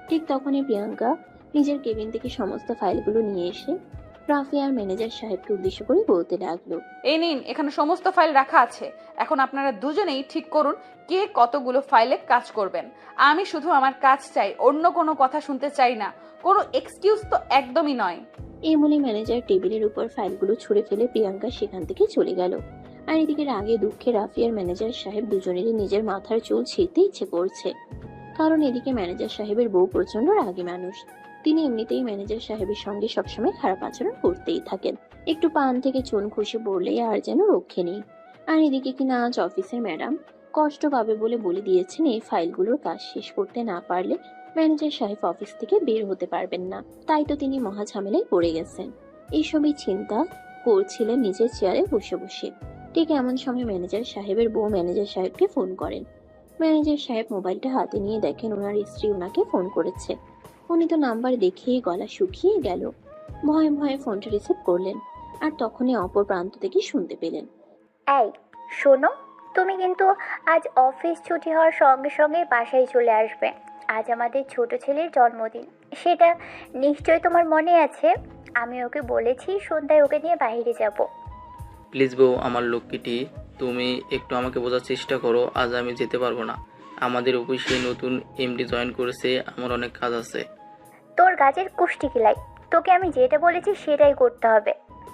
ঠিক তখনই প্রিয়াঙ্কা নিজের কেবিন থেকে সমস্ত ফাইলগুলো নিয়ে এসে রাফি আর ম্যানেজার সাহেবকে উদ্দেশ্য করে বলতে লাগলো, এই নিন, এখানে সমস্ত ফাইল রাখা আছে। এখন আপনারা দুজনেই ঠিক করুন কে কতগুলো ফাইলে কাজ করবেন। আমি শুধু আমার কাজ চাই, অন্য কোনো কথা শুনতে চাই না। কোনো এক্সকিউজ তো একদমই নয়। এই বলে ম্যানেজার টেবিলের উপর ফাইলগুলো ছুঁড়ে ফেলে প্রিয়াঙ্কা সেখান থেকে চলে গেল। আর এদিকে রাগে দুঃখে রাফি আর ম্যানেজার সাহেব দুজনেরই নিজের মাথার চুল ছিঁড়তে ইচ্ছে করছে। কারণ এদিকে ম্যানেজার সাহেবের বউ প্রচন্ড রাগী মানুষ। তিনি এমনিতেই ম্যানেজার সাহেবের সঙ্গে সবসময় খারাপ আচরণ করতেই থাকেন। একটু পান থেকে চুন খসে পড়লে আর যেন রক্ষে নেই। আর এদিকে কিনা আজ অফিসের ম্যাডাম কষ্ট পাবে বলে দিয়েছেন এই ফাইলগুলোর কাজ শেষ করতে না পারলে ম্যানেজার সাহেব অফিস থেকে বের হতে পারবেন না। তাই তো তিনি মহা ঝামেলায় পড়ে গেছেন। এইসবই চিন্তা করছিলেন নিজের চেয়ারে বসে বসে। ঠিক এমন সময় ম্যানেজার সাহেবের বউ ম্যানেজার সাহেবকে ফোন করেন। ম্যানেজার সাহেব মোবাইলটা হাতে নিয়ে দেখেন ওনার স্ত্রী ওনাকে ফোন করেছে। উনি তো নাম্বার দেখেই গলা শুকিয়ে গেল। ভয়ে ভয়ে ফোনটা রিসিভ করলেন। আর তখনই অপর প্রান্ত থেকে শুনতে পেলেন, এই শোনো, তুমি কিন্তু আজ অফিস ছুটি হওয়ার সঙ্গে সঙ্গে বাসায় চলে আসবে। আজ আমাদের ছোট ছেলের জন্মদিন, সেটা নিশ্চয়ই তোমার মনে আছে। আমি ওকে বলেছি সন্ধ্যায় ওকে নিয়ে বাইরে যাব। প্লিজ বউ, আমার লক্ষ্মীটি, তুমি একটু আমাকে বোঝার চেষ্টা করো। আজ আমি যেতে পারবো না। আমাদের অফিসে নতুন এমডি জয়েন করেছে, আমার অনেক কাজ আছে। তোর গাছের কুষ্টি কিলাই, তোকে আমি যেটা বলেছি সেটাই করতে হবে,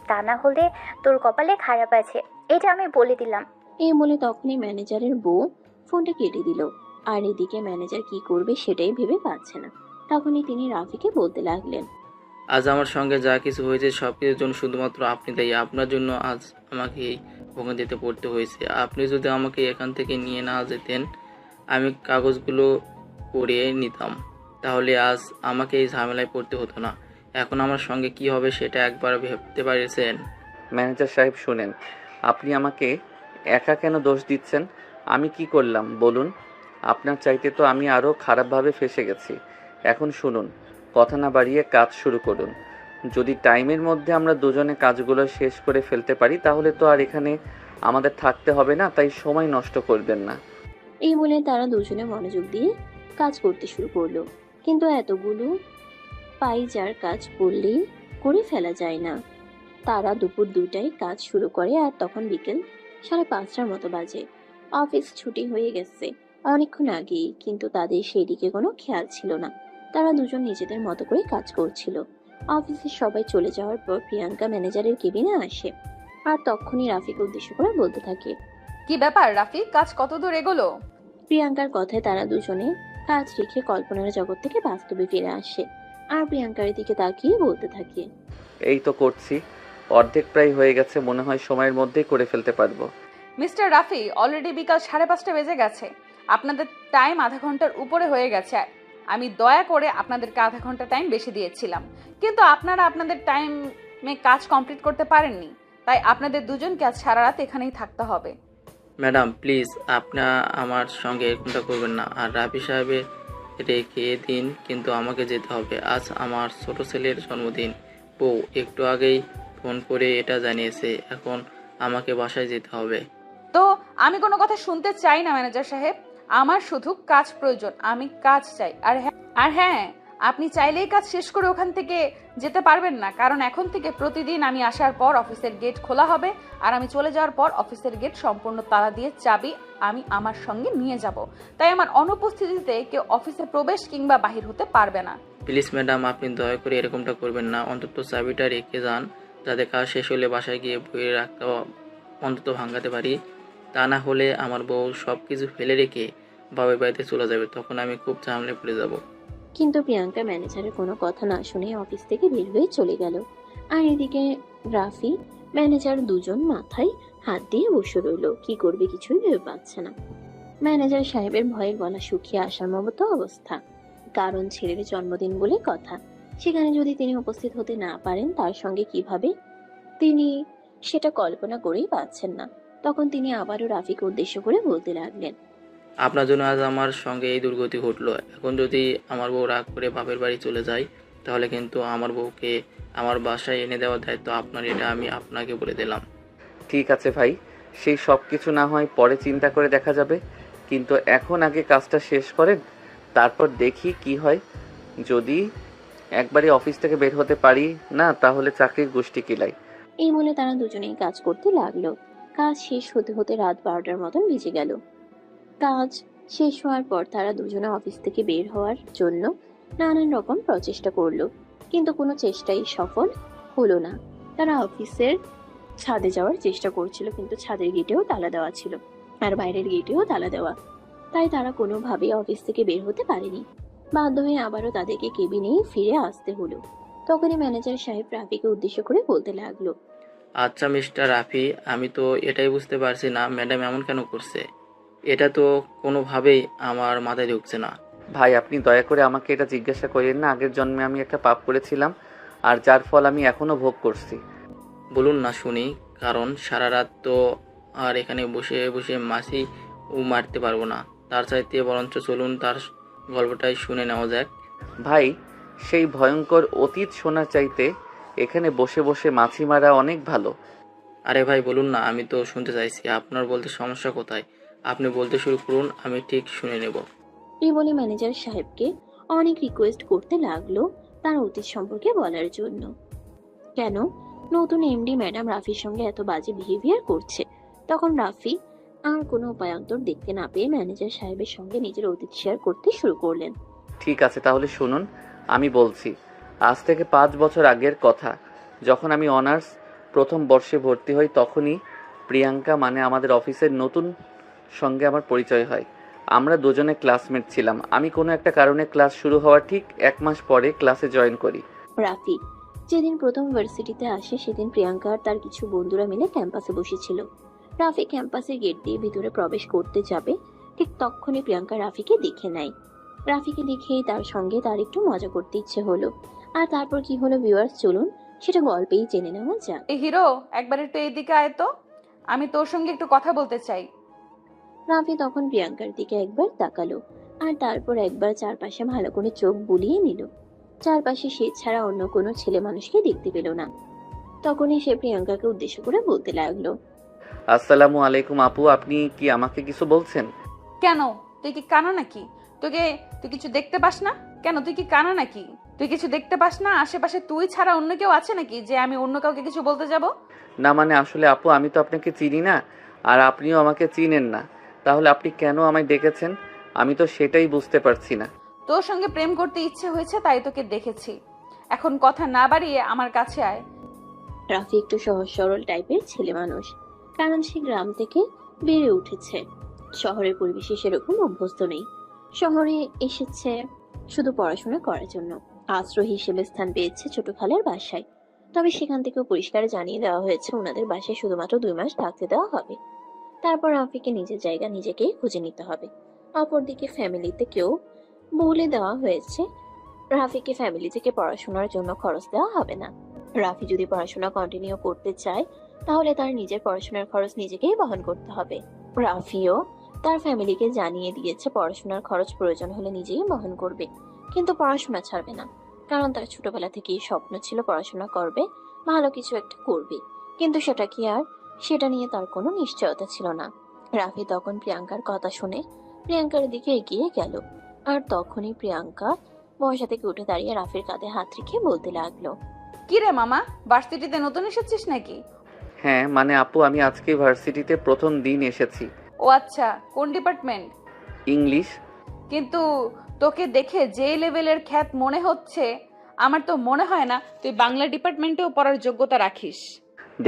তা না হলে তোর কপালে খারাপ আছে, এটা আমি বলে দিলাম। এই বলে তখনই ম্যানেজারের বউ ফোনটা কেটে দিল। আর এদিকে ম্যানেজার কি করবে সেটাই ভেবে পাচ্ছে না। তখনই তিনি রাফিকে বলতে লাগলেন, আজ আমার সঙ্গে যা কিছু হয়েছে সব কিছুর জন্য শুধুমাত্র আপনি দায়ী। আপনার জন্য আজ আমাকে এই ভোগান্তিতে পড়তে হয়েছে। আপনি যদি আমাকে এখান থেকে নিয়ে না যেতেন, আমি কাগজগুলো করে নিতাম, তাহলে আজ আমাকে এই ঝামেলায় পড়তে হতো না। এখন আমার সঙ্গে কি হবে সেটা একবার ভাবতে পারছেন? ম্যানেজার সাহেব শুনেন, আপনি আমাকে একা কেন দোষ দিচ্ছেন? আমি কি করলাম বলুন? আপনার চাইতে তো আমি আরও খারাপভাবে ফেঁসে গেছি। এখন শুনুন, কথা না বাড়িয়ে কাজ শুরু করুন। যদি টাইমের মধ্যে আমরা দুজনে কাজগুলো শেষ করে ফেলতে পারি তাহলে তো আর এখানে আমাদের থাকতে হবে না, তাই সময় নষ্ট করবেন না। এই বলে তারা দুজনে মনোযোগ দিয়ে কাজ করতে শুরু করলো। কিন্তু এতগুলো পাইজার কাজ বললেই করে ফেলা যায় না। তারা দুপুর 2টায় কাজ শুরু করে আর তখন বিকেল 5:30টার মতো বাজে। অফিস ছুটি হয়ে গেছে অনেকক্ষণ আগেই, কিন্তু তাদের সেই দিকে কোনো খেয়াল ছিল না। তারা দুজন নিজেদের মতো করে কাজ করছিল। অফিসের সবাই চলে যাওয়ার পর প্রিয়াঙ্কা ম্যানেজারের কেবিনে আসে। আর তখনই রাফিকে উদ্দেশ্য করে বলতে থাকে, কি ব্যাপার রাফি, কাজ কত দূর এগোলো? প্রিয়াঙ্কার কথায় তারা দুজনে কাজ রেখে কল্পনার জগৎ থেকে বাস্তবে ফিরে আসে। আর প্রিয়াঙ্কার দিকে তাকিয়ে বলতে থাকে, এই তো করছি, অর্ধেক প্রায় হয়ে গেছে, মনে হয় সময়ের মধ্যেই করে ফেলতে পারবো। মিস্টার রাফি, অলরেডি বিকাল 5:30 বেজে গেছে। আপনাদের টাইম আধা ঘন্টার উপরে হয়ে গেছে। আমি দয়া করে আপনাদেরকে আধা ঘন্টা টাইম বেশি দিয়েছিলাম, কিন্তু আপনারা আপনাদের টাইমে কাজ কমপ্লিট করতে পারেননি। তাই আপনাদের দুজনকে আজ সারা রাত এখানেই থাকতে হবে। ম্যাডাম প্লিজ, আপনি আমার সঙ্গে এরকমটা করবেন না। আর রাফি সাহেবের রেখে দিন, কিন্তু আমাকে যেতে হবে। আজ আমার ছোট ছেলের জন্মদিন। বউ একটু আগেই ফোন করে এটা জানিয়েছে। এখন আমাকে বাসায় যেতে হবে। তো আমি কোনো কথা শুনতে চাই না ম্যানেজার সাহেব। আমার শুধু কাজ প্রয়োজন, আমি কাজ চাই। আর হ্যাঁ, আপনি চাইলেই কাজ শেষ করে ওখান থেকে যেতে পারবেন না, কারণ এখন থেকে প্রতিদিন আমি আসার পর অফিসের গেট খোলা হবে, আর আমি চলে যাওয়ার পর অফিসের গেট সম্পূর্ণ তালা দিয়ে চাবি আমি আমার সঙ্গে নিয়ে যাব। তাই আমার অনুপস্থিতিতে কেউ অফিসে প্রবেশ কিংবা বাহির হতে পারবে না। প্লিজ ম্যাডাম, আপনি দয়া করে এরকমটা করবেন না। অন্তত চাবিটা রেখে যান, যাতে কাজ শেষ হলে বাসায় গিয়ে বইয়ে রাখতে অন্তত ভাঙাতে পারি। তা না হলে আমার বউ সব কিছু ফেলে রেখে বাবার বাড়িতে চলে যাবে, তখন আমি খুব ঝামেলায় পড়ে যাব। কিন্তু প্রিয়াঙ্কা ম্যানেজারের কোনো কথা না শুনে অফিস থেকে বের হয়ে চলে গেল। আর এদিকে রাফি ম্যানেজার দুজন মাথায় হাত দিয়ে বসে রইল। কি করবে কিছুই ভেবে পাচ্ছে না। ম্যানেজার সাহেবের ভয়ে গলা শুকিয়ে আসার মতো অবস্থা। কারণ ছেলের জন্মদিন বলে কথা, সেখানে যদি তিনি উপস্থিত হতে না পারেন তার সঙ্গে কিভাবে তিনি সেটা কল্পনা করেই পাচ্ছেন না। তখন তিনি আবারও রাফিকে উদ্দেশ্য করে বলতে লাগলেন, আপনার জন্য আজ আমার সঙ্গে এই দুর্গতি ঘটলো। এখন যদি আমার বউ রাগ করে বাপের বাড়ি চলে যায়, তাহলে কিন্তু আমার বউকে আমার বাসায় এনে দেওয়ার দায়িত্ব আপনার। এটা আমি আপনাকে বলে দিলাম। ঠিক আছে ভাই, সেই সব কিছু না হয় পরে চিন্তা করে দেখা যাবে, কিন্তু এখন আগে কাজটা শেষ করেন, তারপর দেখি কি হয়। যদি একবারই অফিস থেকে বের হতে পারি না তাহলে চাকরির গোষ্ঠী কিলাই। এই বলে তারা দুজনেই কাজ করতে লাগলো। কাজ শেষ হতে হতে রাত 12টার মতন বেজে গেল। কাজ শেষ হওয়ার পর তারা দুজনে অফিস থেকে বের হওয়ার জন্য নানান রকম প্রচেষ্টা করলো, কিন্তু কোনো চেষ্টাই সফল হলো না। তারা অফিসের ছাদে যাওয়ার চেষ্টা করছিল, কিন্তু ছাদের গেটেও তালা দেওয়া ছিল আর বাইরের গেটেও তালা দেওয়া। তাই তারা কোনোভাবেই অফিস থেকে বের হতে পারেনি। বাধ্য হয়ে আবারও তাদেরকে কেবিনেই ফিরে আসতে হলো। তখনই ম্যানেজার সাহেব রাফিকে উদ্দেশ্য করে বলতে লাগলো, আচ্ছা মিস্টার রাফি, আমি তো এটাই বুঝতে পারছি না ম্যাডাম এমন কেন করছে। এটা তো কোনোভাবেই আমার মাথায় ঢুকছে না। ভাই আপনি দয়া করে আমাকে এটা জিজ্ঞাসা করেন না। আগের জন্মে আমি একটা পাপ করেছিলাম, আর যার ফল আমি এখনো ভোগ করছি। বলুন না শুনি, কারণ সারা রাত তো আর এখানে বসে বসে মাছি মারতে পারবো না। তার চাইতে বরঞ্চ চলুন তার গল্পটাই শুনে নেওয়া যাক। ভাই, সেই ভয়ঙ্কর অতীত শোনার চাইতে এখানে বসে বসে মাছি মারা অনেক ভালো। আরে ভাই বলুন না, আমি তো শুনতে চাইছি। আপনার বলতে সমস্যা কোথায়? আপনি বলতে শুরু করুন, আমি ঠিক শুনে নেব। এই বলে ম্যানেজার সাহেবকে অনেক রিকোয়েস্ট করতে লাগলো তার অতীত সম্পর্কে বলার জন্য। কেন নতুন এমডি ম্যাডাম রাফির সঙ্গে এত বাজে বিহেভিয়ার করছে। তখন রাফি আর কোনো উপায়ান্তর দেখতে না পেয়ে ম্যানেজার সাহেবের সঙ্গে নিজের অতীত শেয়ার করতে শুরু করলেন। ঠিক আছে, তাহলে শুনুন, আমি বলছি। আজ থেকে 5 বছর আগের কথা, যখন আমি অনার্স প্রথম বর্ষে ভর্তি হই, তখনই প্রিয়াঙ্কা মানে আমাদের অফিসের নতুন সঙ্গে আমার পরিচয় হয়। আমরা দুজনে ক্লাসমেট ছিলাম। আমি কোনো একটা কারণে ক্লাস শুরু হওয়ার ঠিক 1 মাস পরে ক্লাসে জয়েন করি। রাফি যেদিন প্রথম ভার্সিটিতে আসে সেদিন প্রিয়াঙ্কা আর তার কিছু বন্ধুরা মিলে ক্যাম্পাসে বসেছিল। রাফি ক্যাম্পাসের গেট দিয়ে ভিতরে প্রবেশ করতে যাবে, ঠিক তখনই প্রিয়াঙ্কা রাফিকে দেখে নেয়। রাফিকে দেখেই তার সঙ্গে তার একটু মজা করতে ইচ্ছে হলো। আর তারপর কি হলো ভিউয়ার্স, চলুন সেটা গল্পেই জেনে নেওয়া যাক। এই হিরো, একবার একটু এইদিকে আয় তো, আমি তোর সঙ্গে একটু কথা বলতে চাই। রাফি তখন প্রিয়াঙ্কার দিকে একবার তাকালো আর তারপর একবার চারপাশে ভালো করে চোখ বুলিয়ে নিল। চারপাশে সে ছাড়া অন্য কোনো ছেলে মানুষকে দেখতে পেল না। তখনই সে প্রিয়াঙ্কাকে উদ্দেশ্য করে বলতে লাগলো, আসসালামু আলাইকুম আপু, আপনি কি আমাকে কিছু বলছেন? কেন, তুই কি কানা নাকি? তুই কিছু দেখতে পাস না? কেন তুই কি কানা নাকি? তুই কিছু দেখতে পাস না? আশেপাশে তুই ছাড়া অন্য কেউ আছে নাকি যে আমি অন্য কাউকে কিছু বলতে যাব? না মানে আসলে আপু, আমি তো আপনাকে চিনি না, আর আপনিও আমাকে চিনেন না। তাহলে আপনি কেন আমায় ডেকেছেন? আমি তো সেটাই বুঝতে পারছি না। তোর সঙ্গে প্রেম করতে ইচ্ছে হয়েছে তাই তোকে দেখেছি। এখন কথা না বাড়িয়ে আমার কাছে আয়। রাফি একটু সহজ সরল টাইপের ছেলে মানুষ, কারণ সে গ্রাম থেকে বেড়ে উঠেছে। শহরের পরিবেশে সেরকম অভ্যস্ত নেই। শহরে এসেছে শুধু পড়াশোনা করার জন্য। আশ্রয় হিসেবে স্থান পেয়েছে ছোট খালের বাসায়। তবে সেখান থেকেও পরিষ্কার জানিয়ে দেওয়া হয়েছে ওনাদের বাসায় শুধুমাত্র 2 মাস থাকতে দেওয়া হবে। তারপর রাফিকে নিজের জায়গা নিজেকেই খুঁজে নিতে হবে। অপরদিকে ফ্যামিলিতে কেউ বলে দেওয়া হয়েছে রাফিকে ফ্যামিলি থেকে পড়াশোনার জন্য খরচ দেওয়া হবে না। রাফি যদি পড়াশোনা কন্টিনিউ করতে চায় তাহলে তার নিজের পড়াশোনার খরচ নিজেকেই বহন করতে হবে। রাফিও তার ফ্যামিলিকে জানিয়ে দিয়েছে পড়াশোনার খরচ প্রয়োজন হলে নিজেই বহন করবে, কিন্তু পড়াশোনা ছাড়বে না। কারণ তার ছোটবেলা থেকেই স্বপ্ন ছিল পড়াশোনা করবে, ভালো কিছু একটা করবে, কিন্তু সেটা কি আর সেটা নিয়ে তার কোনো নিশ্চয়তা ছিল না। রাফি তখন প্রিয়াঙ্কার কথা শুনে প্রিয়াঙ্কার দিকে এগিয়ে গেল। আর তখনই প্রিয়াঙ্কা বসা থেকে উঠে দাঁড়িয়ে রাফির কাঁধে হাত রেখে বলতে লাগলো, কি রে মামা, ভার্সিটিতে নতুন এসেছিস নাকি? হ্যাঁ মানে আপু, আমি আজকে ভার্সিটিতে প্রথম দিন এসেছি। ও আচ্ছা, কোন ডিপার্টমেন্ট? ইংলিশ। কিন্তু তোকে দেখে যে লেভেলের খ্যাত মনে হচ্ছে, আমার তো মনে হয় না তুই বাংলা ডিপার্টমেন্টেও পড়ার যোগ্যতা রাখিস।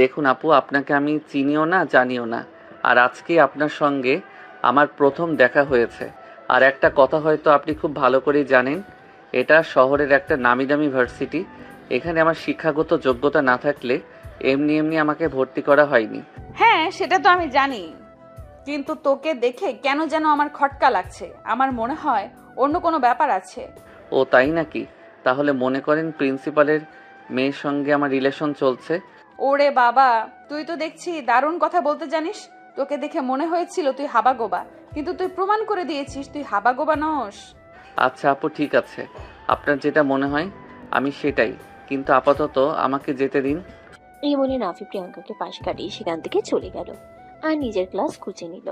দেখুন আপু, আপনাকে আমি চিনিও না জানিও না, আর আজকে আপনার সঙ্গে আমার প্রথম দেখা হয়েছে। আর একটা কথা হয়তো আপনি খুব ভালো করেই জানেন, এটা শহরের একটা নামি দামি ভার্সিটি। এখানে আমার শিক্ষাগত যোগ্যতা না থাকলে এমনি এমনি আমাকে ভর্তি করা হয়নি। হ্যাঁ সেটা তো আমি জানি, কিন্তু তোকে দেখে কেন যেন আমার খটকা লাগছে। আমার মনে হয় অন্য কোনো ব্যাপার আছে। ও তাই নাকি? তাহলে মনে করেন প্রিন্সিপালের মেয়ের সঙ্গে আমার রিলেশন চলছে। ওরে বাবা, তুই তো দেখছি দারুণ কথা বলতে জানিস। তোকে দেখে মনে হয়েছিল তুই হাবাগোবা, কিন্তু তুই প্রমাণ করে দিয়েছিস তুই হাবাগোবা নস। আচ্ছা আপু, ঠিক আছে, আপনার যেটা মনে হয় আমি সেটাই, কিন্তু আপাতত আমাকে যেতে দিন। এই বলে রাফি প্রিয়াঙ্কাকে পাশ কাটিয়ে সেখান থেকে চলে গেল আর নিজের ক্লাস খুঁজে নিল।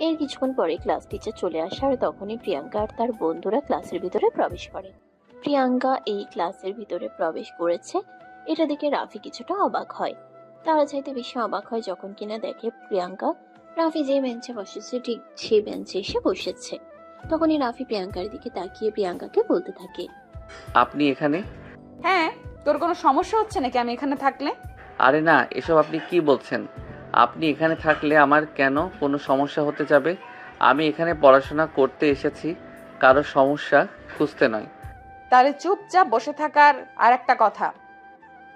এর কিছুক্ষণ পরে ক্লাস টিচার চলে আসে আর তখনই প্রিয়াঙ্কা আর তার বন্ধুরা ক্লাসের ভিতরে প্রবেশ করে। প্রিয়াঙ্কা এই ক্লাসের ভিতরে প্রবেশ করেছে এটা দেখে রাফি কিছুটা অবাক হয়। তারা চাইতে বেশি অবাক হয় যখন কিনা দেখে প্রিয়াঙ্কা রাফি যে বেঞ্চে বসেছে ঠিক সেই বেঞ্চে এসে বসেছে। তখনই রাফি প্রিয়াঙ্কার দিকে তাকিয়ে প্রিয়াঙ্কাকে বলতে থাকে, আপনি এখানে? হ্যাঁ, তোর কোনো সমস্যা হচ্ছে নাকি আমি এখানে থাকলে? আরে না, এসব আপনি কি বলছেন? আপনি এখানে থাকলে আমার কেন কোনো সমস্যা হতে যাবে? আমি এখানে পড়াশোনা করতে এসেছি, কারো সমস্যা খুঁজতে নয়। তাহলে চুপচাপ বসে থাকার আর একটা কথা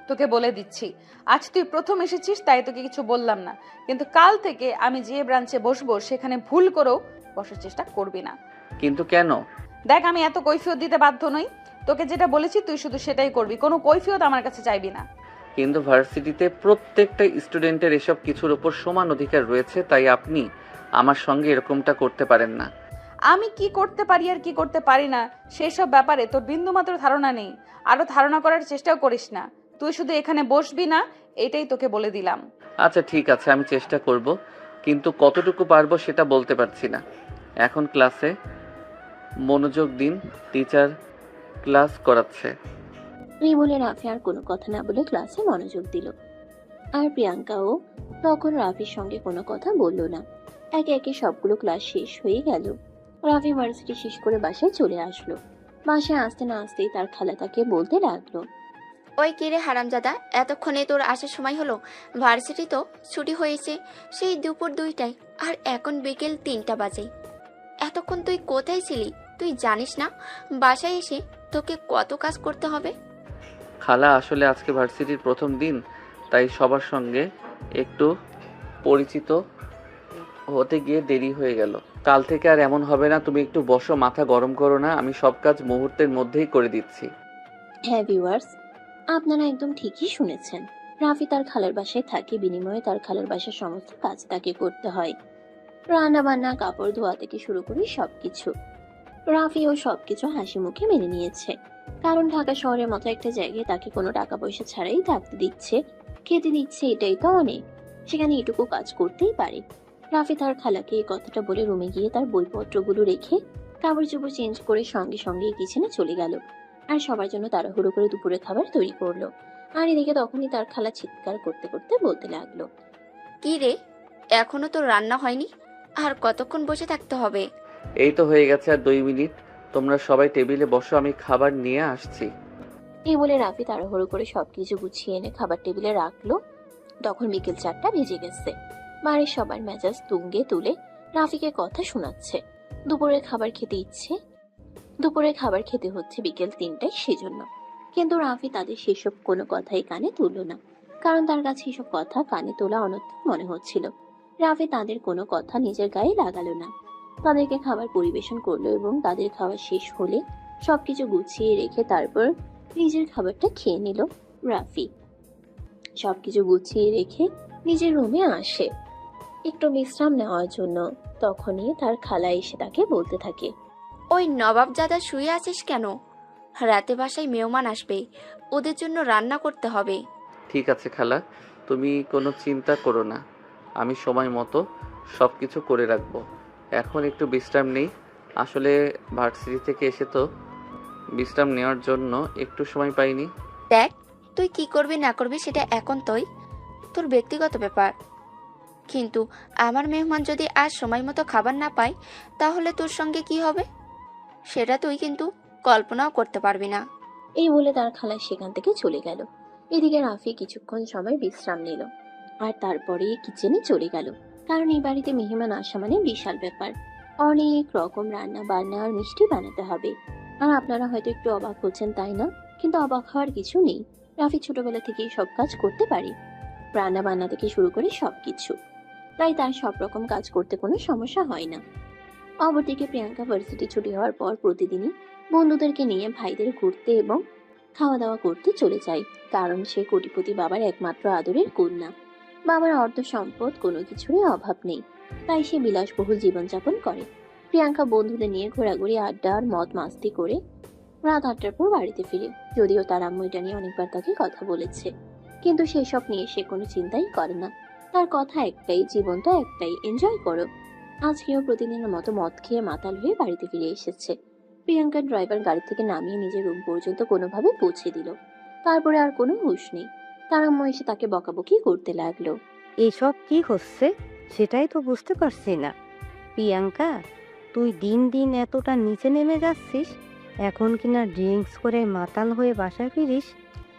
তোকে বলে দিচ্ছি, আজ তুই প্রথম এসেছিস তাই তোকে কিছু বললাম না, কিন্তু কাল থেকে আমি যে ব্রাঞ্চে বসবো সেখানে ভুল করেও বসার চেষ্টা করবি না। কিন্তু কেন? দেখ, আমি এত কৈফিয়ত দিতে বাধ্য নই। তোকে যেটা বলেছি তুই শুধু সেটাই করবি, কোনো কৈফিয়ত আমার কাছে চাইবি না। কিন্তু ভার্সিটিতে প্রত্যেকটা স্টুডেন্টের এসব কিছুর উপর সমান অধিকার রয়েছে, তাই আপনি আমার সঙ্গে এরকমটা করতে পারেন না। আমি কি করতে পারি আর কি করতে পারি না সেসব ব্যাপারে তোর বিন্দুমাত্র ধারণা নেই, আরো ধারণা করার চেষ্টাও করিস না। তুই শুধু এখানে বসবি না, এটাই তোকে বলে দিলাম। আচ্ছা ঠিক আছে, আমি চেষ্টা করব, কিন্তু কতটুকু পারবো সেটা বলতে পারছি না। এখন ক্লাসে মনোযোগ দিন, টিচার ক্লাস করাচ্ছে। এই বলে রাফি আর কোনো কথা না বলে ক্লাসে মনোযোগ দিল। আর প্রিয়াঙ্কাও তখন রাফির সঙ্গে কোনো কথা বলল না। একে একে সবগুলো ক্লাস শেষ হয়ে গেল। রাফি ভার্সিটি শেষ করে বাসায় চলে আসলো। বাসায় আসতে না আসতেই তার খালা তাকে বলতে লাগলো, ওই কিরে হারামজাদা, এতক্ষণে তোর আসার সময় হলো? ভার্সিটি তো ছুটি হয়েছে সেই দুপুর 2টায়, আর এখন বিকেল 3টা বাজে। এতক্ষণ তুই কোথায় ছিলি? তুই জানিস না বাসায় এসে তোকে কত কাজ করতে হবে? খালা, আসলে আজকে ভার্সিটির প্রথম দিন, তাই সবার সঙ্গে একটু পরিচিত হতে গিয়ে দেরি হয়ে গেল। কাল থেকে আর এমন হবে না, তুমি একটু বসো, মাথা গরম করো না, আমি সব কাজ মুহূর্তের মধ্যেই করে দিচ্ছি। হ্যাঁ ভিউয়ার্স, আপনারা একদম ঠিকই শুনেছেন। রাফি তার খালার বাসায় থাকে, বিনিময়ে তার খালার বাসার সমস্ত কাজ তাকে করতে হয়। রান্না বান্না, কাপড় ধোয়া থেকে শুরু করে সবকিছু। রাফিও সবকিছু হাসি মুখে মেনে নিয়েছে, কারণ ঢাকা শহরের মতো একটা জায়গায় তাকে কোনো টাকা পয়সা ছাড়াই থাকতে দিচ্ছে, খেতে দিচ্ছে, এটাই তো অনেক। সেখানে এটুকু কাজ করতেই পারে। রাফি তার খালাকে এই কথাটা বলে রুমে গিয়ে তার বইপত্রগুলো রেখে কাপড় চোপড় চেঞ্জ করে সঙ্গে সঙ্গে কিচেনে চলে গেল, আর সবার জন্য তাড়াহুড়ো করে দুপুরে খাবার তৈরি করলো। আর এদিকে তখনই তার খালা চিৎকার করতে করতে বলতে লাগলো, কি রে, এখনো তোর রান্না হয়নি? আর কতক্ষণ বসে থাকতে হবে? এই তো হয়ে গেছে, আর 2 মিনিট। তোমরা সবাই টেবিলে বসো, আমি খাবার নিয়ে আসছি। এই বলে রাফি তাড়াহুড়ো করে সবকিছু গুছিয়ে এনে খাবার টেবিলে রাখলো। তখন বিকেল 4টা বেজে গেছে। বাড়ির সবার মেজাজ তুঙ্গে তুলে রাফিকে কথা শোনাচ্ছে। দুপুরের খাবার খেতে হচ্ছে বিকেল 3টায়, সেজন্য। কিন্তু রাফি তাদের সেসব কোনো কথাই কানে তুললো না, কারণ তার কাছে এসব কথা কানে তোলা অনর্থক মনে হচ্ছিল। রাফি তাদের কোনো কথা নিজের গায়ে লাগালো না, তাদেরকে খাবার পরিবেশন করলো এবং তাদের খাওয়া শেষ হলে সবকিছু গুছিয়ে রেখে তারপর নিজের খাবারটা খেয়ে নিল। রাফি সবকিছু গুছিয়ে রেখে নিজের রুমে আসে একটু বিশ্রাম নেওয়ার জন্য। তখনই তার খালা এসে তাকে বলতে থাকে, ওই নবাবজাদা শুয়ে আছিস কেন? রাতে বাসায় মেহমান আসবে, ওদের জন্য রান্না করতে হবে। ঠিক আছে খালা, তুমি কোনো চিন্তা করো না, আমি সময় মতো সব কিছু করে রাখবো। এখন একটু বিশ্রাম নেই, আসলে ভার্সিটি থেকে এসে তো বিশ্রাম নেওয়ার জন্য একটু সময় পাইনি। দেখ, তুই কি করবি না করবি সেটা এখন তোর ব্যক্তিগত ব্যাপার, কিন্তু আমার মেহমান যদি আজ সময় মতো খাবার না পায় তাহলে তোর সঙ্গে কি হবে সেটা তুই কিন্তু কল্পনাও করতে পারবি না। এই বলে তার খালা সেখান থেকে চলে গেল। এদিকে রাফি কিছুক্ষণ সময় বিশ্রাম নিল, আর তারপরে কিচেনে চলে গেল, কারণ এই বাড়িতে মেহমান আসা মানে বিশাল ব্যাপার। অনেক রকম রান্না বান্না আর মিষ্টি বানাতে হবে। আর আপনারা হয়তো একটু অবাক হচ্ছেন, তাই না? কিন্তু অবাক হওয়ার কিছু নেই। রাফি ছোটবেলা থেকেই সব কাজ করতে পারে, রান্না বান্না থেকে শুরু করে সবকিছু, তাই তার সব রকম কাজ করতে কোনো সমস্যা হয় না। অপরদিকে প্রিয়াঙ্কা ভার্সিটি ছুটি হওয়ার পর প্রতিদিনই বন্ধুদেরকে নিয়ে ভাইদের ঘুরতে এবং খাওয়া দাওয়া করতে চলে যায়, কারণ সে কোটিপতি বাবার একমাত্র আদরের কন্যা। বাবার অর্থ সম্পদ কোনো কিছুরই অভাব নেই, তাই সে বিলাসবহুল জীবনযাপন করে। প্রিয়াঙ্কা বন্ধুদের নিয়ে ঘোরাঘুরি, আড্ডা আর মদ মাস্তি করে রাত 8টার পর বাড়িতে ফিরে। যদিও তার আম্মু এটা নিয়ে অনেকবার তাকে কথা বলেছে, কিন্তু সেসব নিয়ে সে কোনো চিন্তাই করে না। তার কথা একটাই, জীবন তো একটাই, এনজয় করো। আজকেও প্রতিদিনের মতো মদ খেয়ে মাতাল হয়ে বাড়িতে ফিরে এসেছে। প্রিয়াঙ্কার ড্রাইভার গাড়ি থেকে নামিয়ে নিজের রুম পর্যন্ত কোনোভাবে পৌঁছে দিল। তারপরে আর কোনো হুঁশ নেই। তার আম্মু এসে তাকে বকাবকি করতে লাগলো। এসব কি হচ্ছে সেটাই তো বুঝতে পারছি না। প্রিয়াঙ্কা, তুই দিন দিন এতটা নিচে নেমে যাচ্ছিস, এখন কিনা ড্রিঙ্কস করে মাতাল হয়ে বাসায় ফিরিস।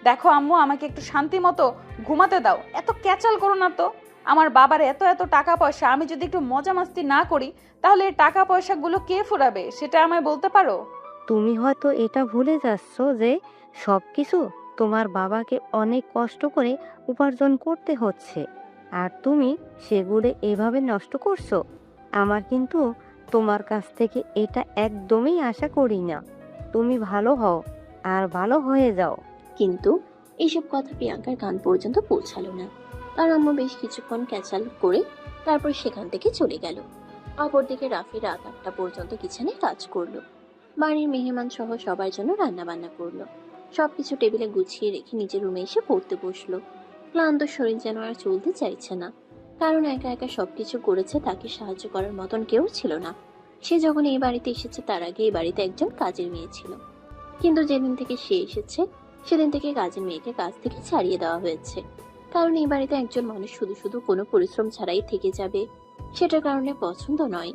দেখো আম্মু, আমাকে একটু শান্তি মতো ঘুমাতে দাও, এত ক্যাচাল করো না তো। আমার বাবার এত এত টাকা পয়সা, আমি যদি একটু মজা মাস্তি না করি তাহলে এই টাকা পয়সাগুলো কে ফুরাবে সেটা আমায় বলতে পারো? তুমি হয়তো এটা ভুলে যাচ্ছ যে সব কিছু তোমার বাবাকে অনেক কষ্ট করে উপার্জন করতে হচ্ছে, আর তুমি সেগুলো এভাবে নষ্ট করছো। আমার কিন্তু তোমার কাছ থেকে এটা একদমই আশা করি না। তুমি ভালো হও আর ভালো হয়ে যাও। কিন্তু এইসব কথা প্রিয়াঙ্কার কান পর্যন্ত পৌঁছালো না। তার আম্মু বেশ কিছুক্ষণ ক্যাচাল করে তারপর সেখান থেকে চলে গেল। অপরদিকে রাফি রাত 8টা পর্যন্ত কিচেনে কাজ করলো। বাড়ির মেহমান সহ সবার জন্য রান্না বান্না করলো। সবকিছু টেবিলে গুছিয়ে রেখে নিজের রুমে এসে পড়তে বসলো। ক্লান্ত শরীর যেন আর চলতে চাইছে না, কারণ একা একা সবকিছু করেছে, তাকে সাহায্য করার মতন কেউ ছিল না। সে যখন এই বাড়িতে এসেছে তার আগে এই বাড়িতে একজন কাজের মেয়ে ছিল, কিন্তু যেদিন থেকে সে এসেছে সেদিন থেকে কাজের মেয়েকে কাজ থেকে ছাড়িয়ে দেওয়া হয়েছে। কারণ এই বাড়িতে একজন মানুষ শুধু শুধু কোনো পরিশ্রম ছাড়াই থেকে যাবে সেটার কারণে পছন্দ নয়।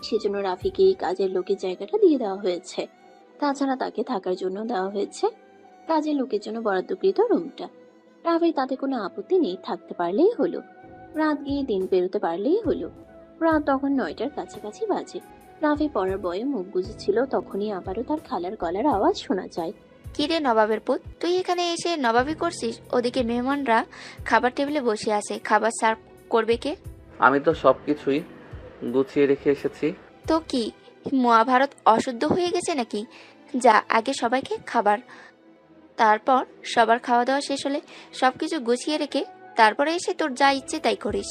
সেজন্য রাফিকে এই কাজের লোকের জায়গাটা দিয়ে দেওয়া হয়েছে। তাছাড়া তাকে থাকার জন্য দেওয়া হয়েছে কাজের লোকের জন্য বরাদ্দকৃত রুমটা। রাফির তাতে কোনো আপত্তি নেই, থাকতে পারলেই হলো। রাত গিয়ে দিন পেরোতে পারলেই হলো। রাত তখন 9টার কাছাকাছি বাজে। রাফি পড়ার বয়ে মুখ গুজেছিল, তখনই আবারও তার খালার গলার আওয়াজ শোনা যায়। কিরে নবাবের পুত, তুই এখানে এসে নবাবি করছিস? ওদিকে মেহমানরা খাবার টেবিলে বসে আছে, খাবার সার্ভ করবে কে? আমি তো সব কিছুই গুছিয়ে রেখে এসেছি। তো কি মহাভারত অশুদ্ধ হয়ে গেছে নাকি? যা আগে সবাইকে খাবার, তারপর সবার খাওয়া দাওয়া শেষ হলে সবকিছু গুছিয়ে রেখে তারপরে এসে তোর যা ইচ্ছে তাই করিস।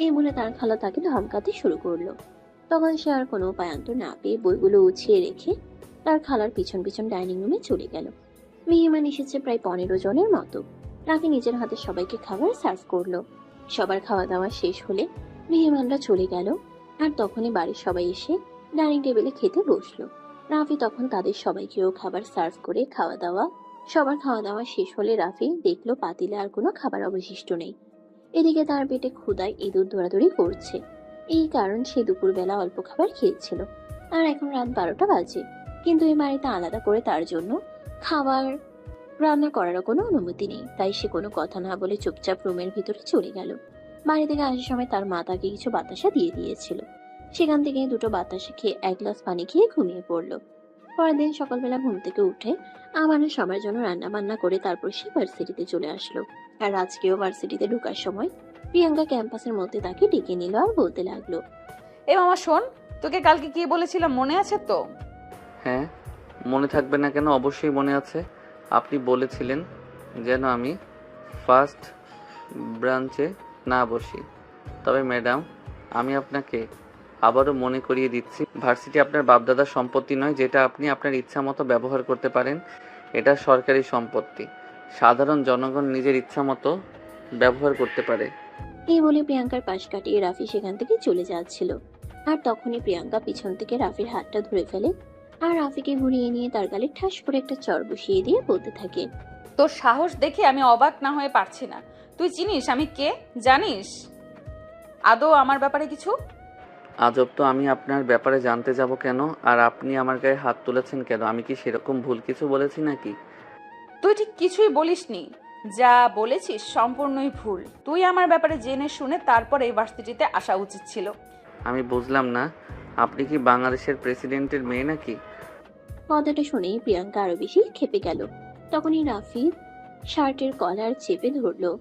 এই বলে তার খালা তাকে ধমকাতে শুরু করলো। তখন সে আর কোনো উপায়ান্তর না পেয়ে বইগুলো উছিয়ে রেখে তার খালার পিছন পিছন ডাইনিং রুমে চলে গেল। মেহমান এসেছে প্রায় 15 জনের মতো। রাফি নিজের হাতে সবাইকে খাবার সার্ভ করলো। সবার খাওয়া দাওয়া শেষ হলে মেহমানরা চলে গেল, আর তখনই বাড়ির সবাই এসে ডাইনিং টেবিলে খেতে বসলো। রাফি তখন তাদের সবাইকেও খাবার সার্ভ করে সবার খাওয়া দাওয়া শেষ হলে রাফি দেখলো পাতিলে আর কোনো খাবার অবশিষ্ট নেই। এদিকে তার পেটে ক্ষুধায় ইঁদুর দৌড়াদৌড়ি করছে। এই কারণ সে দুপুরবেলা অল্প খাবার খেয়েছিল, আর এখন রাত 12টা বাজে। কিন্তু এই বাড়িতে আলাদা করে তার জন্য খাবার রান্না করারও কোনো অনুমতি নেই। তাই সে কোনো কথা না বলে চুপচাপ রুমের ভিতরে চলে গেল। বাড়ি থেকে আসার সময় তার মা তাকে কিছু বাতাসা দিয়ে দিয়েছিল। সেখান থেকে 2টো বাতাসা খেয়ে 1 গ্লাস পানি খেয়ে ঘুমিয়ে পড়লো। পরের দিন সকালবেলা ঘুম থেকে উঠে আমারও সবার জন্য রান্না বান্না করে তারপর সে ভার্সিটিতে চলে আসলো। আর আজকেও ভার্সিটিতে ঢোকার সময় প্রিয়াঙ্কা ক্যাম্পাসের মধ্যে তাকে ডেকে নিল আর বলতে লাগলো, এ মামা শোন, তোকে কালকে কি বলেছিলাম মনে আছে তো? হ্যাঁ, মনে থাকবে না কেন? অবশ্যই মনে আছে। আপনি বলেছিলেন যেন আমি ফার্স্ট ব্রাঞ্চে না বসি। তবে ম্যাডাম, আমি আপনাকে আবারও মনে করিয়ে দিচ্ছি, ভার্সিটি আপনার বাপদাদার সম্পত্তি নয় যেটা আপনি আপনার ইচ্ছা মতো ব্যবহার করতে পারেন। এটা সরকারি সম্পত্তি, সাধারণ জনগণ নিজের ইচ্ছা মতো ব্যবহার করতে পারে। এই বলে প্রিয়াঙ্কার পাশ কাটিয়ে রাফি সেখান থেকে চলে যাচ্ছিল। আর তখনই প্রিয়াঙ্কা পিছন থেকে রাফির হাতটা ধরে ফেলে আর রাফিকে ঘুরিয়ে নিয়ে তার গালে ঠাস করে একটা চড় বসিয়ে দিয়ে বলতে থাকে, তোর সাহস দেখে আমি অবাক না হয়ে পারছি না। তুই চিনিস আমি কে? জানিস আদৌ আমার ব্যাপারে কিছু? আজব তো, আমি আপনার ব্যাপারে জানতে যাব কেন? আর আপনি আমার গায়ে হাত তুলেছেন কেন? আমি কি সেরকম ভুল কিছু বলেছি নাকি? তুই ঠিক কিছুই বলিসনি। যা বলেছিস সম্পূর্ণই ভুল। তুই আমার ব্যাপারে জেনে শুনে তারপর এই ভার্সিটিতে আসা উচিত ছিল। আমি বুঝলাম না, আপনি কি বাংলাদেশের প্রেসিডেন্টের মেয়ে নাকি? কথাটা শুনেই প্রিয়াঙ্কা আরো বেশি ক্ষেপে গেল। তখনই রাফি শার্টের কলার চেপে ধরলো